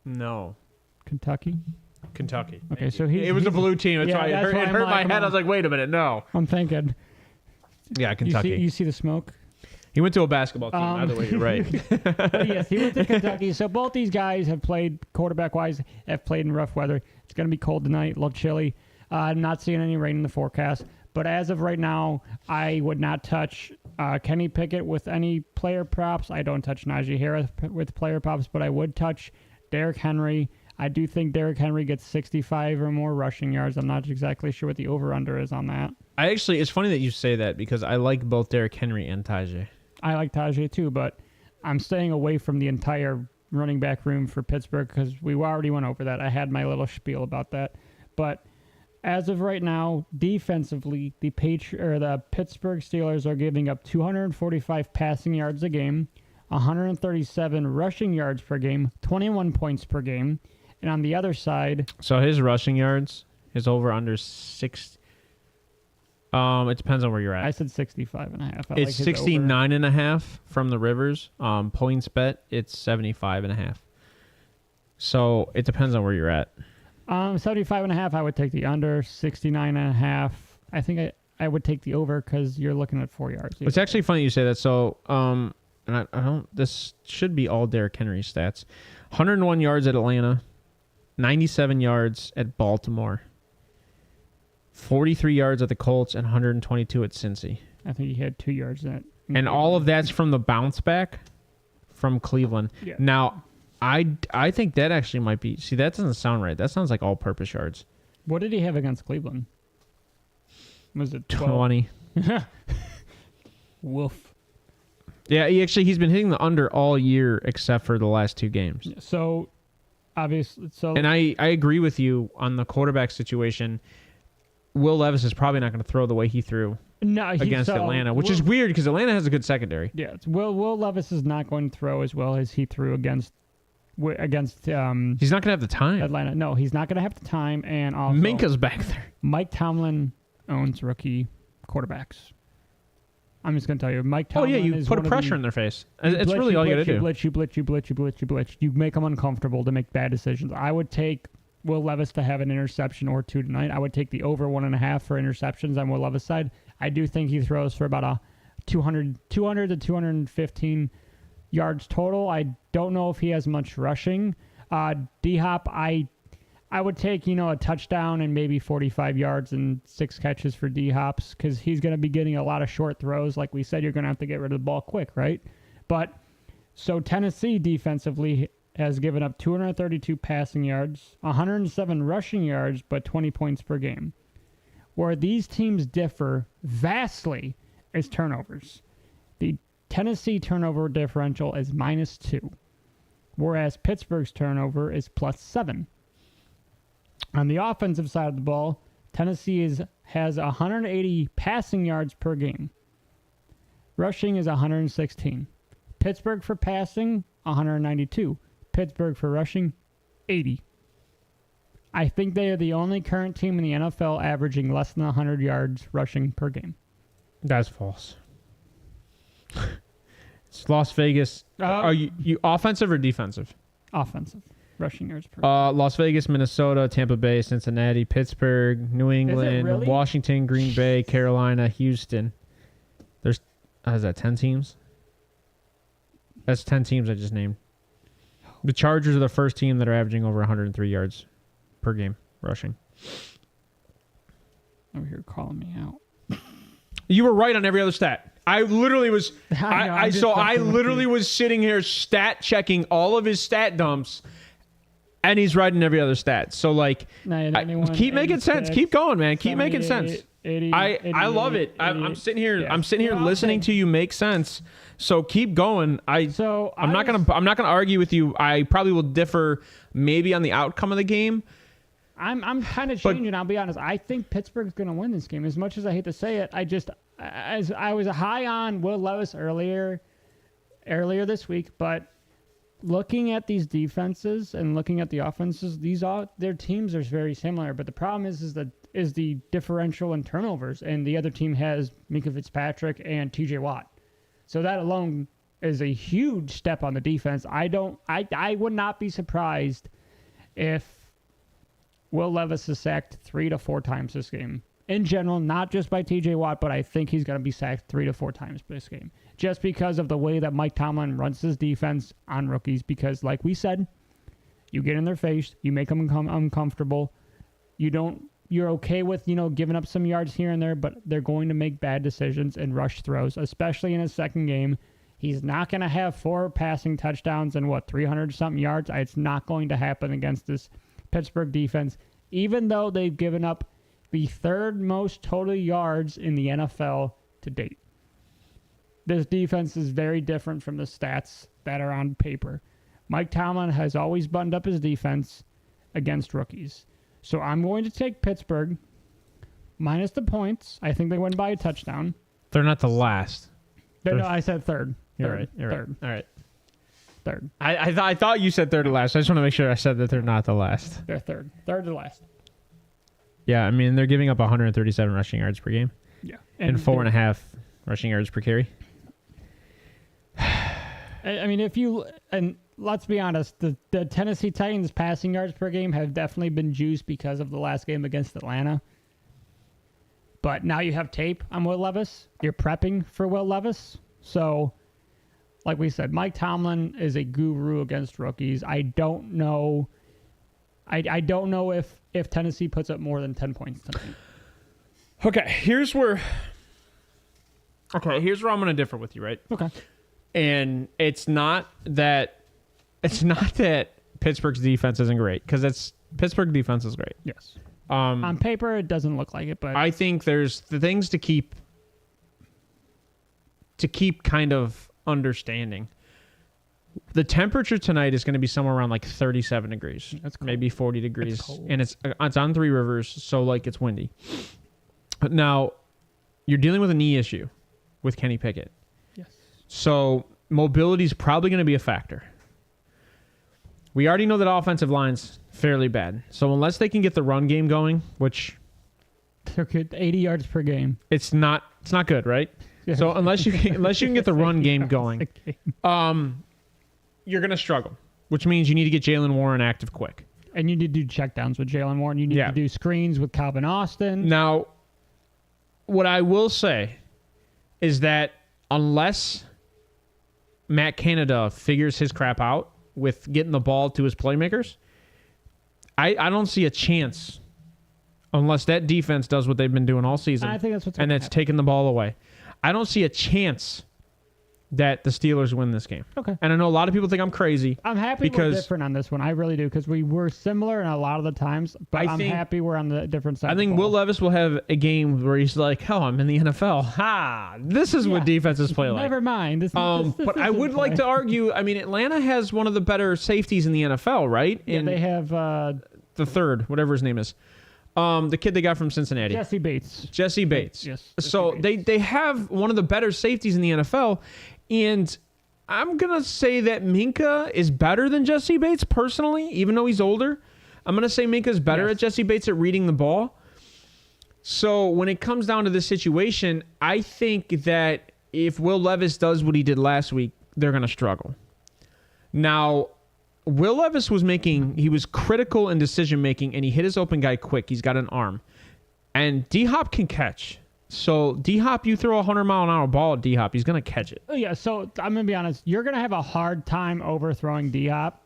No. Kentucky. Okay, so it was a blue team. That's why it hurt my head. I was like, wait a minute, no. I'm thinking. Yeah, Kentucky. You see the smoke? He went to a basketball team. Either way, you're right. But yes, he went to Kentucky. So both these guys have played, quarterback-wise, have played in rough weather. It's going to be cold tonight, a little chilly. I'm not seeing any rain in the forecast. But as of right now, I would not touch Kenny Pickett with any player props. I don't touch Najee Harris with player props, but I would touch Derrick Henry. I do think Derrick Henry gets 65 or more rushing yards. I'm not exactly sure what the over-under is on that. It's funny that you say that because I like both Derrick Henry and Tajay. I like Tajay too, but I'm staying away from the entire running back room for Pittsburgh because we already went over that. I had my little spiel about that. But as of right now, defensively, the Pittsburgh Steelers are giving up 245 passing yards a game, 137 rushing yards per game, 21 points per game. And on the other side... So his rushing yards is over under 6... it depends on where you're at. I said 65.5. It's 69.5 from the Rivers. Points bet, it's 75.5. So it depends on where you're at. 75.5, I would take the under. 69.5, I think I would take the over because you're looking at 4 yards. It's actually funny you say that. So, and I don't. This should be all Derrick Henry stats. 101 yards at Atlanta, 97 yards at Baltimore. 43 yards at the Colts and 122 at Cincy. I think he had 2 yards in it. And all of that's from the bounce back from Cleveland. Yeah. Now, I think that actually might be... See, that doesn't sound right. That sounds like all-purpose yards. What did he have against Cleveland? Was it 12? 20. Woof. Yeah, he's been hitting the under all year except for the last 2 games. So, obviously... And I agree with you on the quarterback situation. Will Levis is probably not going to throw the way he threw No, against Atlanta, which is weird because Atlanta has a good secondary. Yeah, Will Levis is not going to throw as well as he threw against. He's not going to have the time. Atlanta. No, he's not going to have the time. And also, Minka's back there. Mike Tomlin owns rookie quarterbacks. I'm just going to tell you, Mike Tomlin. Oh yeah, you put a pressure in their face. It's really all you got to do. You blitz. You make them uncomfortable to make bad decisions. I would take Will Levis to have an interception or two tonight. I would take the over 1.5 for interceptions on Will Levis' side. I do think he throws for about a 200 to 215 yards total. I don't know if he has much rushing. D-Hop, I would take, a touchdown and maybe 45 yards and 6 catches for D-Hops because he's going to be getting a lot of short throws. Like we said, you're going to have to get rid of the ball quick, right? But so Tennessee defensively has given up 232 passing yards, 107 rushing yards, but 20 points per game. Where these teams differ vastly is turnovers. The Tennessee turnover differential is -2, whereas Pittsburgh's turnover is +7. On the offensive side of the ball, Tennessee has 180 passing yards per game. Rushing is 116. Pittsburgh for passing, 192. Pittsburgh for rushing, 80. I think they are the only current team in the NFL averaging less than 100 yards rushing per game. That's false. It's Las Vegas. Are you offensive or defensive? Offensive. Rushing yards per game. Las Vegas, Minnesota, Tampa Bay, Cincinnati, Pittsburgh, New England, really? Washington, Green Bay, Carolina, Houston. There's, is that 10 teams? That's 10 teams I just named. The Chargers are the first team that are averaging over 103 yards per game rushing. Over here calling me out. You were right on every other stat. I literally was. I literally was sitting here stat checking all of his stat dumps, and he's right in every other stat. So keep making sense. Keep going, man. Keep making sense. 80, I love it. I'm sitting here. Yeah. I'm sitting here listening to you make sense. So keep going. I'm not gonna argue with you. I probably will differ maybe on the outcome of the game. I'm kind of changing. I'll be honest. I think Pittsburgh's going to win this game. As much as I hate to say it, I was high on Will Levis earlier this week, but looking at these defenses and looking at the offenses, their teams are very similar. But the problem is the differential in turnovers, and the other team has Minka Fitzpatrick and T.J. Watt. So that alone is a huge step on the defense. I would not be surprised if Will Levis is sacked 3 to 4 times this game. In general, not just by T.J. Watt, but I think he's going to be sacked 3 to 4 times this game. Just because of the way that Mike Tomlin runs his defense on rookies. Because like we said, you get in their face, you make them uncomfortable. You're okay with, giving up some yards here and there, but they're going to make bad decisions and rush throws, especially in his second game. He's not going to have 4 passing touchdowns and 300-something yards. It's not going to happen against this Pittsburgh defense, even though they've given up the 3rd most total yards in the NFL to date. This defense is very different from the stats that are on paper. Mike Tomlin has always buttoned up his defense against rookies. So I'm going to take Pittsburgh minus the points. I think they win by a touchdown. They're not the last. No, I said third. You're right. Third. All right. Third. I thought you said third to last. I just want to make sure I said that they're not the last. They're third. Third to last. Yeah, I mean, they're giving up 137 rushing yards per game. Yeah. And 4.5 rushing yards per carry. I mean, and let's be honest, the Tennessee Titans passing yards per game have definitely been juiced because of the last game against Atlanta. But now you have tape on Will Levis. You're prepping for Will Levis. So, like we said, Mike Tomlin is a guru against rookies. I don't know. I don't know if Tennessee puts up more than 10 points tonight. Okay, here's where I'm going to differ with you, right? Okay. And it's not that Pittsburgh's defense isn't great, because Pittsburgh defense is great. Yes. On paper, it doesn't look like it, but I think there's the things to keep kind of understanding. The temperature tonight is going to be somewhere around 37 degrees. That's cold. Maybe 40 degrees. And it's on Three Rivers, so it's windy. Now, you're dealing with a knee issue with Kenny Pickett. Yes. So mobility is probably going to be a factor. We already know that offensive line's fairly bad. So unless they can get the run game going, which They're good. 80 yards per game. it's not good, right? Yeah. So unless you can get the run game 80 going, yards a game. you're going to struggle, which means you need to get Jalen Warren active quick. And you need to do checkdowns with Jalen Warren. You need to do screens with Calvin Austin. Now, what I will say is that unless Matt Canada figures his crap out with getting the ball to his playmakers, I don't see a chance unless that defense does what they've been doing all season. I think that's what's and gonna that's happen. taking the ball away. I don't see a chance that the Steelers win this game. Okay. And I know a lot of people think I'm crazy. I'm happy because we're different on this one. I really do, because we were similar in a lot of the times, but I'm happy we're on the different side. I think Will Levis will have a game where he's like, "Oh, I'm in the NFL. Ha! This is what defenses play like." Never mind. This But I would like to argue. I mean, Atlanta has one of the better safeties in the NFL, right? Yeah, they have the third, whatever his name is, the kid they got from Cincinnati, Jesse Bates. Jesse Bates. Yes. So they have one of the better safeties in the NFL, and I'm gonna say that Minka is better than Jesse Bates personally, even though he's older. I'm gonna say Minka's better at Jesse Bates at reading the ball. So when it comes down to this situation, I think that if Will Levis does what he did last week, they're gonna struggle. Now, Will Levis he was critical in decision making, and he hit his open guy quick. He's got an arm, and D-Hop can catch. So D-Hop, you throw a 100-mile-an-hour ball at D-Hop, he's gonna catch it. Oh, yeah, so I'm going to be honest. You're going to have a hard time overthrowing D-Hop.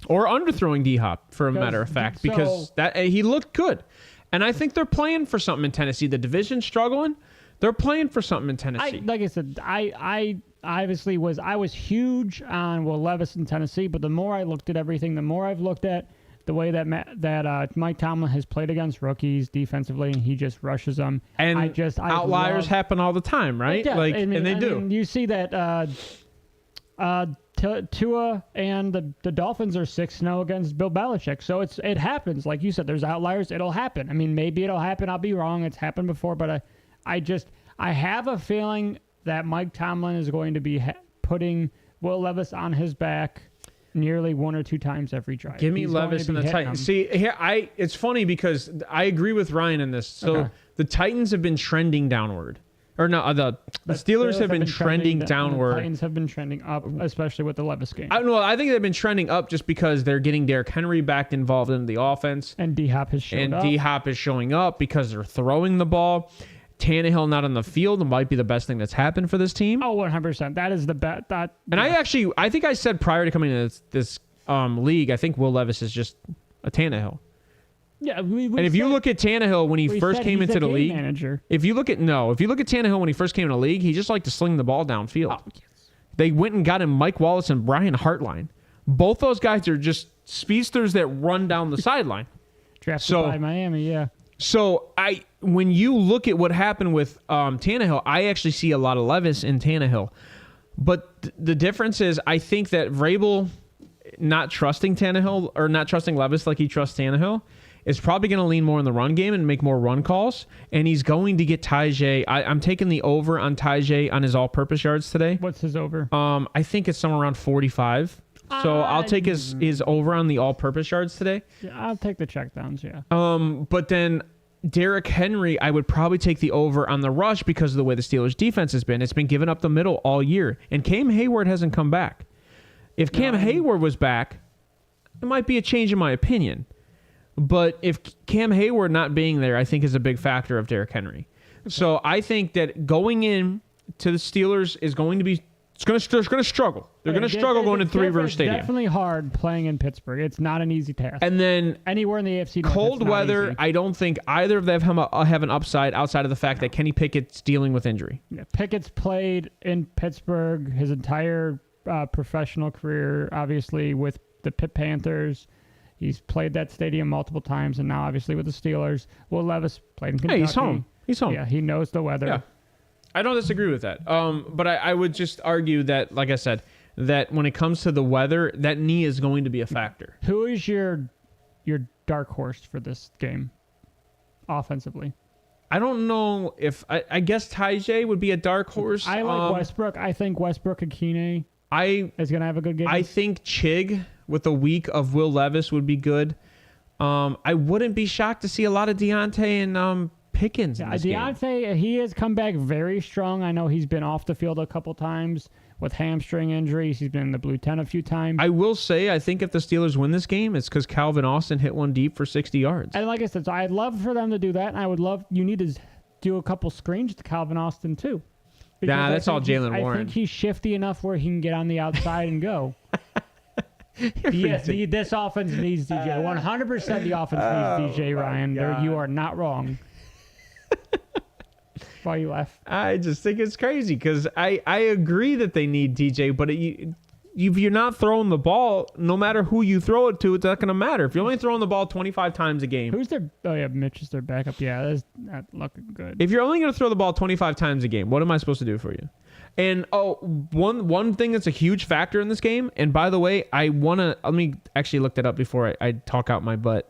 Or underthrowing D-Hop, for a matter of fact, because he looked good. And I think they're playing for something in Tennessee. The division's struggling. They're playing for something in Tennessee. Like I said, I obviously was huge on Will Levis in Tennessee, but the more I looked at everything, the more I've looked at the way that Mike Tomlin has played against rookies defensively, and he just rushes them. And outliers happen all the time, right? Yeah, and they do. You see that Tua and the Dolphins are 6-0 against Bill Belichick. So it happens. Like you said, there's outliers. It'll happen. I mean, maybe it'll happen. I'll be wrong. It's happened before, but I have a feeling that Mike Tomlin is going to be putting Will Levis on his back nearly one or two times every drive. Give me Levis and the Titans. See, here it's funny because I agree with Ryan in this. So the Titans have been trending downward. Or no, the Steelers have been trending downward. The Titans have been trending up, especially with the Levis game. I think they've been trending up just because they're getting Derrick Henry back involved in the offense. And D-Hop has shown up. And D-Hop is showing up because they're throwing the ball. Tannehill not on the field might be the best thing that's happened for this team. Oh, 100%. That is the bet. I think I said prior to coming into this league, I think Will Levis is just a Tannehill. Yeah, and if you look at Tannehill when he first came into the league, if you look at Tannehill when he first came in the league, he just liked to sling the ball downfield. Oh, yes. They went and got him Mike Wallace and Brian Hartline. Both those guys are just speedsters that run down the sideline. Drafted by Miami, yeah. So when you look at what happened with Tannehill, I actually see a lot of Levis in Tannehill. But the difference is I think that Vrabel not trusting Tannehill or not trusting Levis like he trusts Tannehill is probably going to lean more in the run game and make more run calls. And he's going to get Tajay. I'm taking the over on Tajay on his all-purpose yards today. What's his over? I think it's somewhere around 45. So I'll take his over on the all-purpose yards today. Yeah, I'll take the checkdowns, yeah. But then Derrick Henry, I would probably take the over on the rush because of the way the Steelers' defense has been. It's been giving up the middle all year. And Cam Hayward hasn't come back. If Cam Hayward was back, it might be a change in my opinion. But if Cam Hayward not being there, I think is a big factor of Derrick Henry. Okay. So I think that going in to the Steelers is going to be they're going to struggle. They're going to struggle going to Three Rivers Stadium. It's definitely hard playing in Pittsburgh. It's not an easy task. And then anywhere in the AFC North, cold weather, easy. I don't think either of them have an upside outside of the fact that Kenny Pickett's dealing with injury. Yeah, Pickett's played in Pittsburgh his entire professional career, obviously with the Pitt Panthers. He's played that stadium multiple times, and now obviously with the Steelers. Will Levis played in Kentucky. Hey, he's home. Yeah, he knows the weather. Yeah. I don't disagree with that. But I would just argue that, like I said, that when it comes to the weather, that knee is going to be a factor. Who is your dark horse for this game offensively? I don't know if I guess Tajay would be a dark horse. I like Westbrook. I think Westbrook Akine is going to have a good game. I think Chig with a week of Will Levis would be good. I wouldn't be shocked to see a lot of Deontay and Pickens in this Deontay, game. he has come back very strong. I know he's been off the field a couple times with hamstring injuries. He's been in the blue tent a few times. I will say, I think if the Steelers win this game, it's because Calvin Austin hit one deep for 60 yards. And like I said, so I'd love for them to do that, and I would love, you need to do a couple screens to Calvin Austin too. Nah, that's all Jalen Warren. I think he's shifty enough where he can get on the outside and go. Yes, this offense needs DJ. 100% the offense needs DJ, Ryan. You are not wrong. Why you laugh? I just think it's crazy because I agree that they need DJ, but if you're not throwing the ball, no matter who you throw it to, it's not going to matter. If you're only throwing the ball 25 times a game. Who's their... Oh, yeah, Mitch is their backup. Yeah, that's not looking good. If you're only going to throw the ball 25 times a game, what am I supposed to do for you? And, one thing that's a huge factor in this game, and by the way, let me actually look that up before I talk out my butt.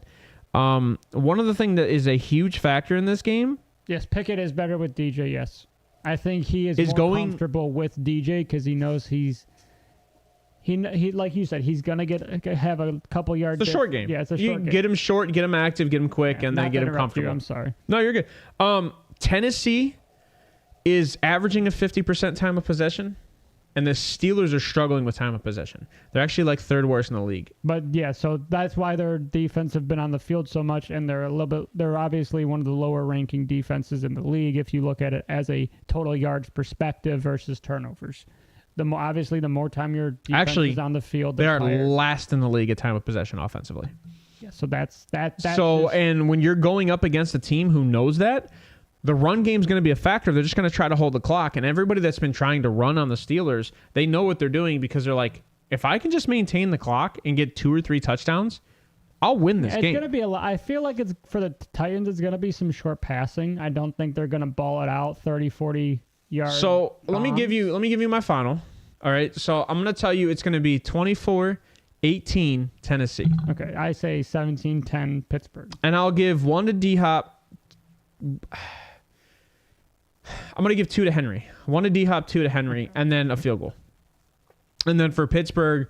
One of the things that is a huge factor in this game... Yes, Pickett is better with DJ, yes. I think he is more comfortable with DJ because he knows he like you said, he's gonna have a couple yards. It's a short game. Yeah, it's a short game. Get him short, get him active, get him quick, and then get him comfortable. I'm sorry. No, you're good. Tennessee is averaging a 50% time of possession, and the Steelers are struggling with time of possession. They're actually like third worst in the league. But yeah, so that's why their defense have been on the field so much, and they're obviously one of the lower ranking defenses in the league if you look at it as a total yards perspective versus turnovers. The more time your defense is on the field, they are last in the league at time of possession offensively. Yeah, so that's and when you're going up against a team who knows that, the run game is going to be a factor. They're just going to try to hold the clock. And everybody that's been trying to run on the Steelers, they know what they're doing because they're like, if I can just maintain the clock and get 2 or 3 touchdowns, I'll win this game. It's going to be I feel like it's for the Titans, it's going to be some short passing. I don't think they're going to ball it out 30, 40 yards. So let me give you my final. All right. So I'm going to tell you it's going to be 24-18 Tennessee. Okay. I say 17-10 Pittsburgh. And I'll give 1 to D-Hop. I'm going to give 2 to Henry. 1 to D-Hop, 2 to Henry, and then a field goal. And then for Pittsburgh,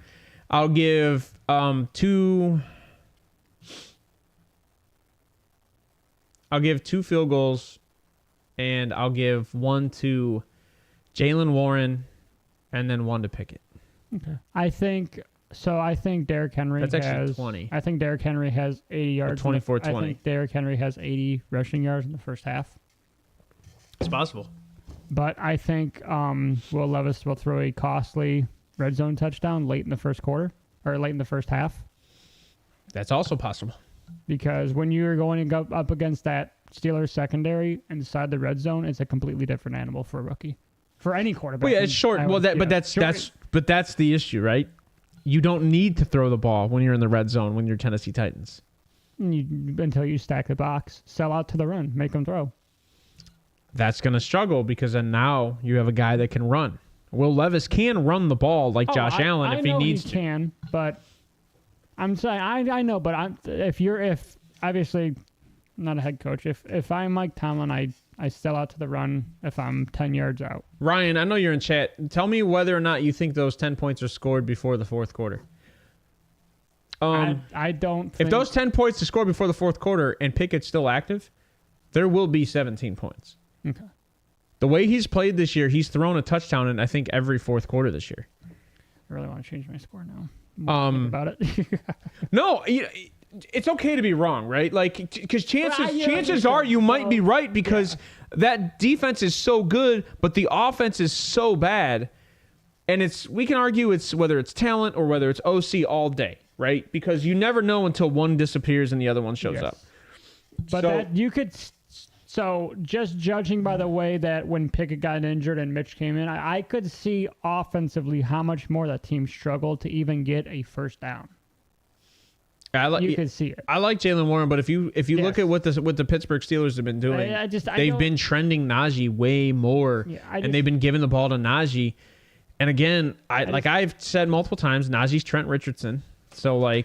I'll give 2... I'll give 2 field goals, and I'll give 1 to Jalen Warren, and then 1 to Pickett. Okay. I think Derrick Henry That's actually 20. I think Derrick Henry has 80 yards. 24-20. I think Derrick Henry has 80 rushing yards in the first half. It's possible. But I think Will Levis will throw a costly red zone touchdown late in the first quarter or late in the first half. That's also possible. Because when you're going to go up against that Steelers secondary inside the red zone, it's a completely different animal for a rookie. For any quarterback. Well, yeah, it's short. But that's the issue, right? You don't need to throw the ball when you're in the red zone when you're Tennessee Titans. Until you stack the box, sell out to the run, make them throw. That's going to struggle because then now you have a guy that can run. Will Levis can run the ball like Josh Allen if he needs to. I know he can, but I'm saying I know, but if obviously I'm not a head coach. If I'm Mike Tomlin, I sell out to the run if I'm 10 yards out. Ryan, I know you're in chat. Tell me whether or not you think those 10 points are scored before the fourth quarter. I don't think... If those 10 points are scored before the fourth quarter and Pickett's still active, there will be 17 points. Okay. The way he's played this year, he's thrown a touchdown in, I think, every fourth quarter this year. I really want to change my score now. About it. No, it's okay to be wrong, right? Like, because chances are you might be right because that defense is so good, but the offense is so bad. And we can argue it's whether it's talent or whether it's OC all day, right? Because you never know until one disappears and the other one shows up. But So just judging by the way that when Pickett got injured and Mitch came in, I could see offensively how much more that team struggled to even get a first down. You could see it. I like Jalen Warren, but if you look at what the Pittsburgh Steelers have been doing, they've been trending Najee way more, and they've been giving the ball to Najee. And again, I've said multiple times, Najee's Trent Richardson. So I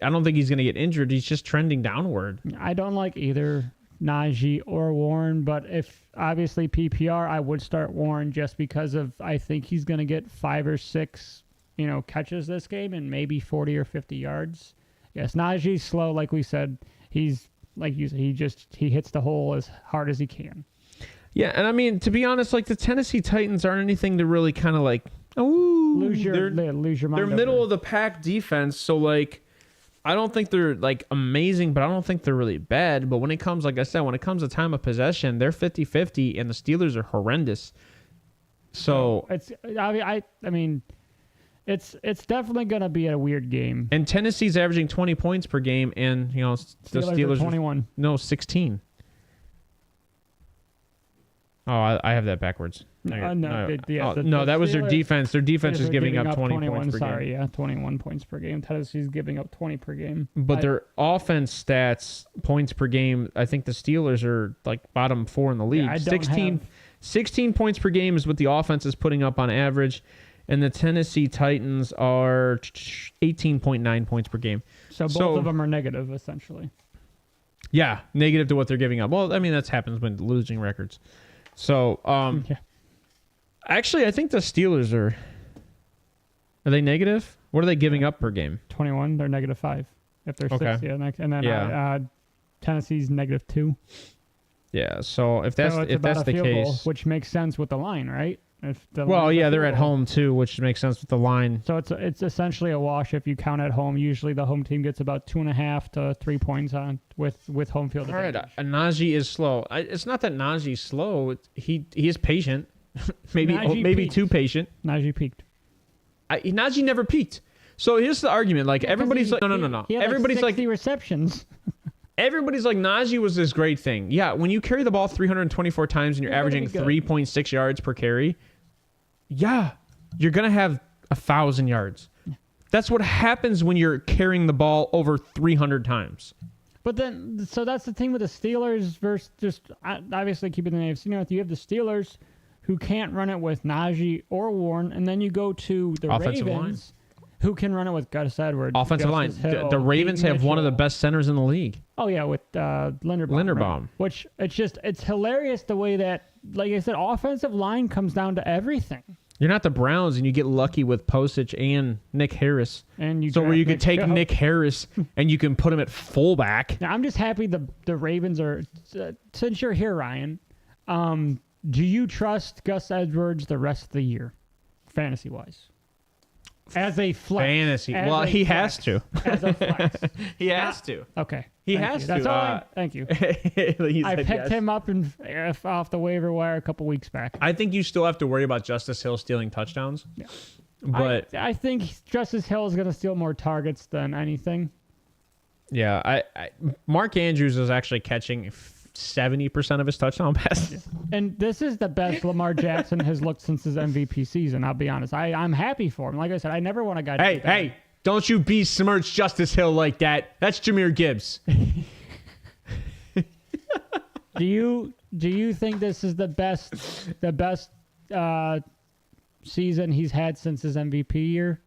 don't think he's going to get injured. He's just trending downward. I don't like either Najee or Warren, but if obviously PPR, I would start Warren just because of I think he's going to get 5 or 6, catches this game and maybe 40 or 50 yards. Yes, Najee's slow, like we said. He's like you said, he hits the hole as hard as he can. Yeah, and I mean, to be honest, like the Tennessee Titans aren't anything to really kind of like, lose your mind. They're middle of the pack defense, so like, I don't think they're like amazing, but I don't think they're really bad. But when it comes, like I said, when it comes to time of possession, they're 50-50, and the Steelers are horrendous. So I mean, it's definitely going to be a weird game. And Tennessee's averaging 20 points per game, and the Steelers are 21. 16. Oh, I have that backwards. That was their defense. Their defense is giving up 20 points per game. 21 points per game. Tennessee's giving up 20 per game. But their offense stats, points per game, I think the Steelers are like bottom 4 in the league. 16 points per game is what the offense is putting up on average. And the Tennessee Titans are 18.9 points per game. So both of them are negative, essentially. Yeah, negative to what they're giving up. Well, I mean, that happens when losing records. So, actually, I think the Steelers are they negative? What are they giving up per game? 21. They're -5 if they're 6. Okay. Yeah, and then Tennessee's -2. Yeah. So if that's the case, goal, which makes sense with the line, right? They're at home too, which makes sense with the line. So it's essentially a wash if you count at home. Usually the home team gets about 2.5 to 3 points on with home field advantage. All right, Najee is slow. It's not that Najee's slow. He is patient, maybe too patient. Najee peaked. Najee never peaked. So here's the argument: like everybody's like, no. He had Everybody's like 60 receptions. Everybody's like, Najee was this great thing. Yeah, when you carry the ball 324 times and you're averaging 3.6 yards per carry, yeah, you're going to have 1,000 yards. That's what happens when you're carrying the ball over 300 times. But then, so that's the thing with the Steelers versus just obviously keeping the AFC North. You have the Steelers who can't run it with Najee or Warren, and then the offensive Ravens who can run it with Gus Edwards. Offensive line. The Ravens have one of the best centers in the league. Oh, yeah, with Linderbaum. Right? Which, it's hilarious the way that, like I said, offensive line comes down to everything. You're not the Browns, and you get lucky with Posich and Nick Harris. Where you could take Nick Harris and you can put him at fullback. Now, I'm just happy the Ravens are... since you're here, Ryan, do you trust Gus Edwards the rest of the year, fantasy-wise? As a flex. Fantasy. Well, he has to. As a flex. He has to. Okay. He has to. That's all. Thank you. I picked him up off the waiver wire a couple weeks back. I think you still have to worry about Justice Hill stealing touchdowns. Yeah. But I think Justice Hill is going to steal more targets than anything. Yeah. Mark Andrews is actually catching 70% of his touchdown passes. And this is the best Lamar Jackson has looked since his MVP season, I'll be honest. I'm happy for him. Like I said, I never want a guy to Hey, don't you besmirch Justice Hill like that. That's Jahmyr Gibbs. Do you think this is the best season he's had since his MVP year,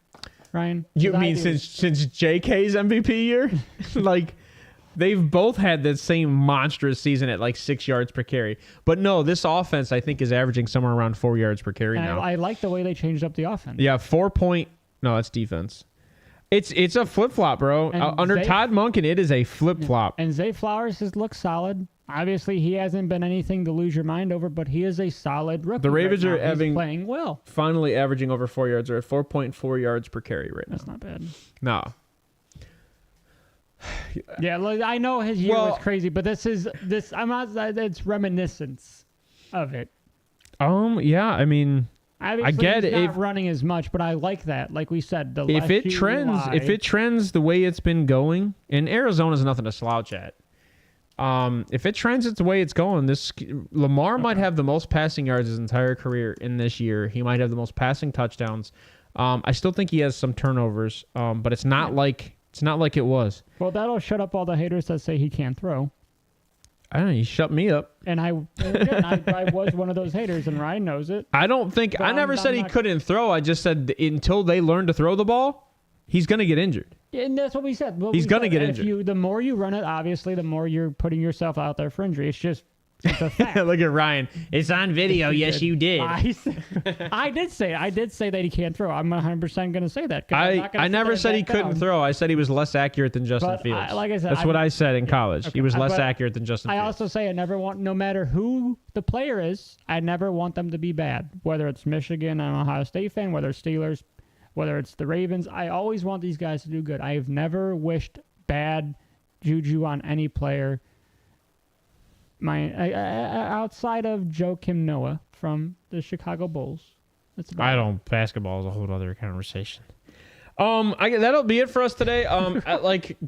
Ryan? You mean since JK's MVP year? Like, they've both had that same monstrous season at like 6 yards per carry. But no, this offense I think is averaging somewhere around 4 yards per carry now. I like the way they changed up the offense. Yeah, No, that's defense. It's a flip-flop, bro. Under Todd Monken, it is a flip-flop. And Zay Flowers has looked solid. Obviously, he hasn't been anything to lose your mind over, but he is a solid rookie. The Ravens are playing well. Finally averaging over 4 yards, or at 4.4 yards per carry right now. That's not bad. No. Yeah, I know his year was crazy, but it's reminiscence of it. Yeah, I mean, obviously, I get he's it. Not running as much, but I like that. Like we said, if it trends the way it's been going, and Arizona's nothing to slouch at. If it trends the way it's going, Lamar might have the most passing yards his entire career in this year. He might have the most passing touchdowns. I still think he has some turnovers, but it's not like it was. Well, that'll shut up all the haters that say he can't throw. I don't know. You shut me up. And I was one of those haters, and Ryan knows it. I never said he couldn't throw. I just said until they learn to throw the ball, he's going to get injured. And that's what we said. He's going to get injured. The more you run it, obviously, the more you're putting yourself out there for injury. It's a fact. Look at Ryan. It's on video. Yes, you did. I did say that he can't throw. I'm 100% going to say that. I never said he couldn't throw. I said he was less accurate than Justin Fields. Like I said, that's what I said in college. Okay. He was less accurate than Justin Fields. I also say no matter who the player is, I never want them to be bad. Whether it's Michigan, I'm an Ohio State fan, whether it's Steelers, whether it's the Ravens, I always want these guys to do good. I have never wished bad juju on any player. Outside of Joakim Noah from the Chicago Bulls. That's about it. Basketball is a whole other conversation. That'll be it for us today.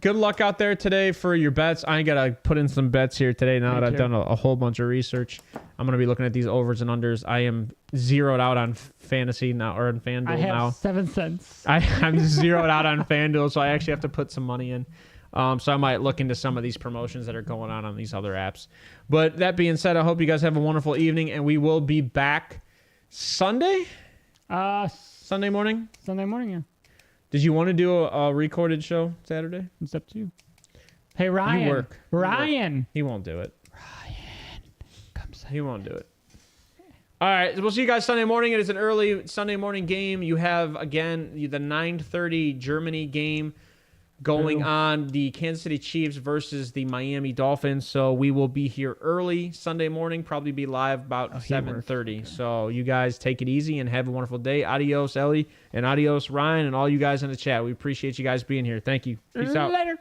Good luck out there today for your bets. I gotta put in some bets here today now that I've done a whole bunch of research. I'm gonna be looking at these overs and unders. I am zeroed out on fantasy now, or on FanDuel now. I have 7 cents. I'm zeroed out on FanDuel, so I actually have to put some money in. So I might look into some of these promotions that are going on these other apps. But that being said, I hope you guys have a wonderful evening, and we will be back Sunday? Sunday morning? Sunday morning, yeah. Did you want to do a recorded show Saturday? It's up to you. Hey, Ryan. You work. Ryan. He won't do it. Ryan. Come Saturday. He won't do it. All right, we'll see you guys Sunday morning. It is an early Sunday morning game. You have, again, the 9:30 Germany game going on, the Kansas City Chiefs versus the Miami Dolphins. So we will be here early Sunday morning, probably be live about 7:30. Okay. So you guys take it easy and have a wonderful day. Adios, Ellie, and adios, Ryan, and all you guys in the chat. We appreciate you guys being here. Thank you. Peace out. Later.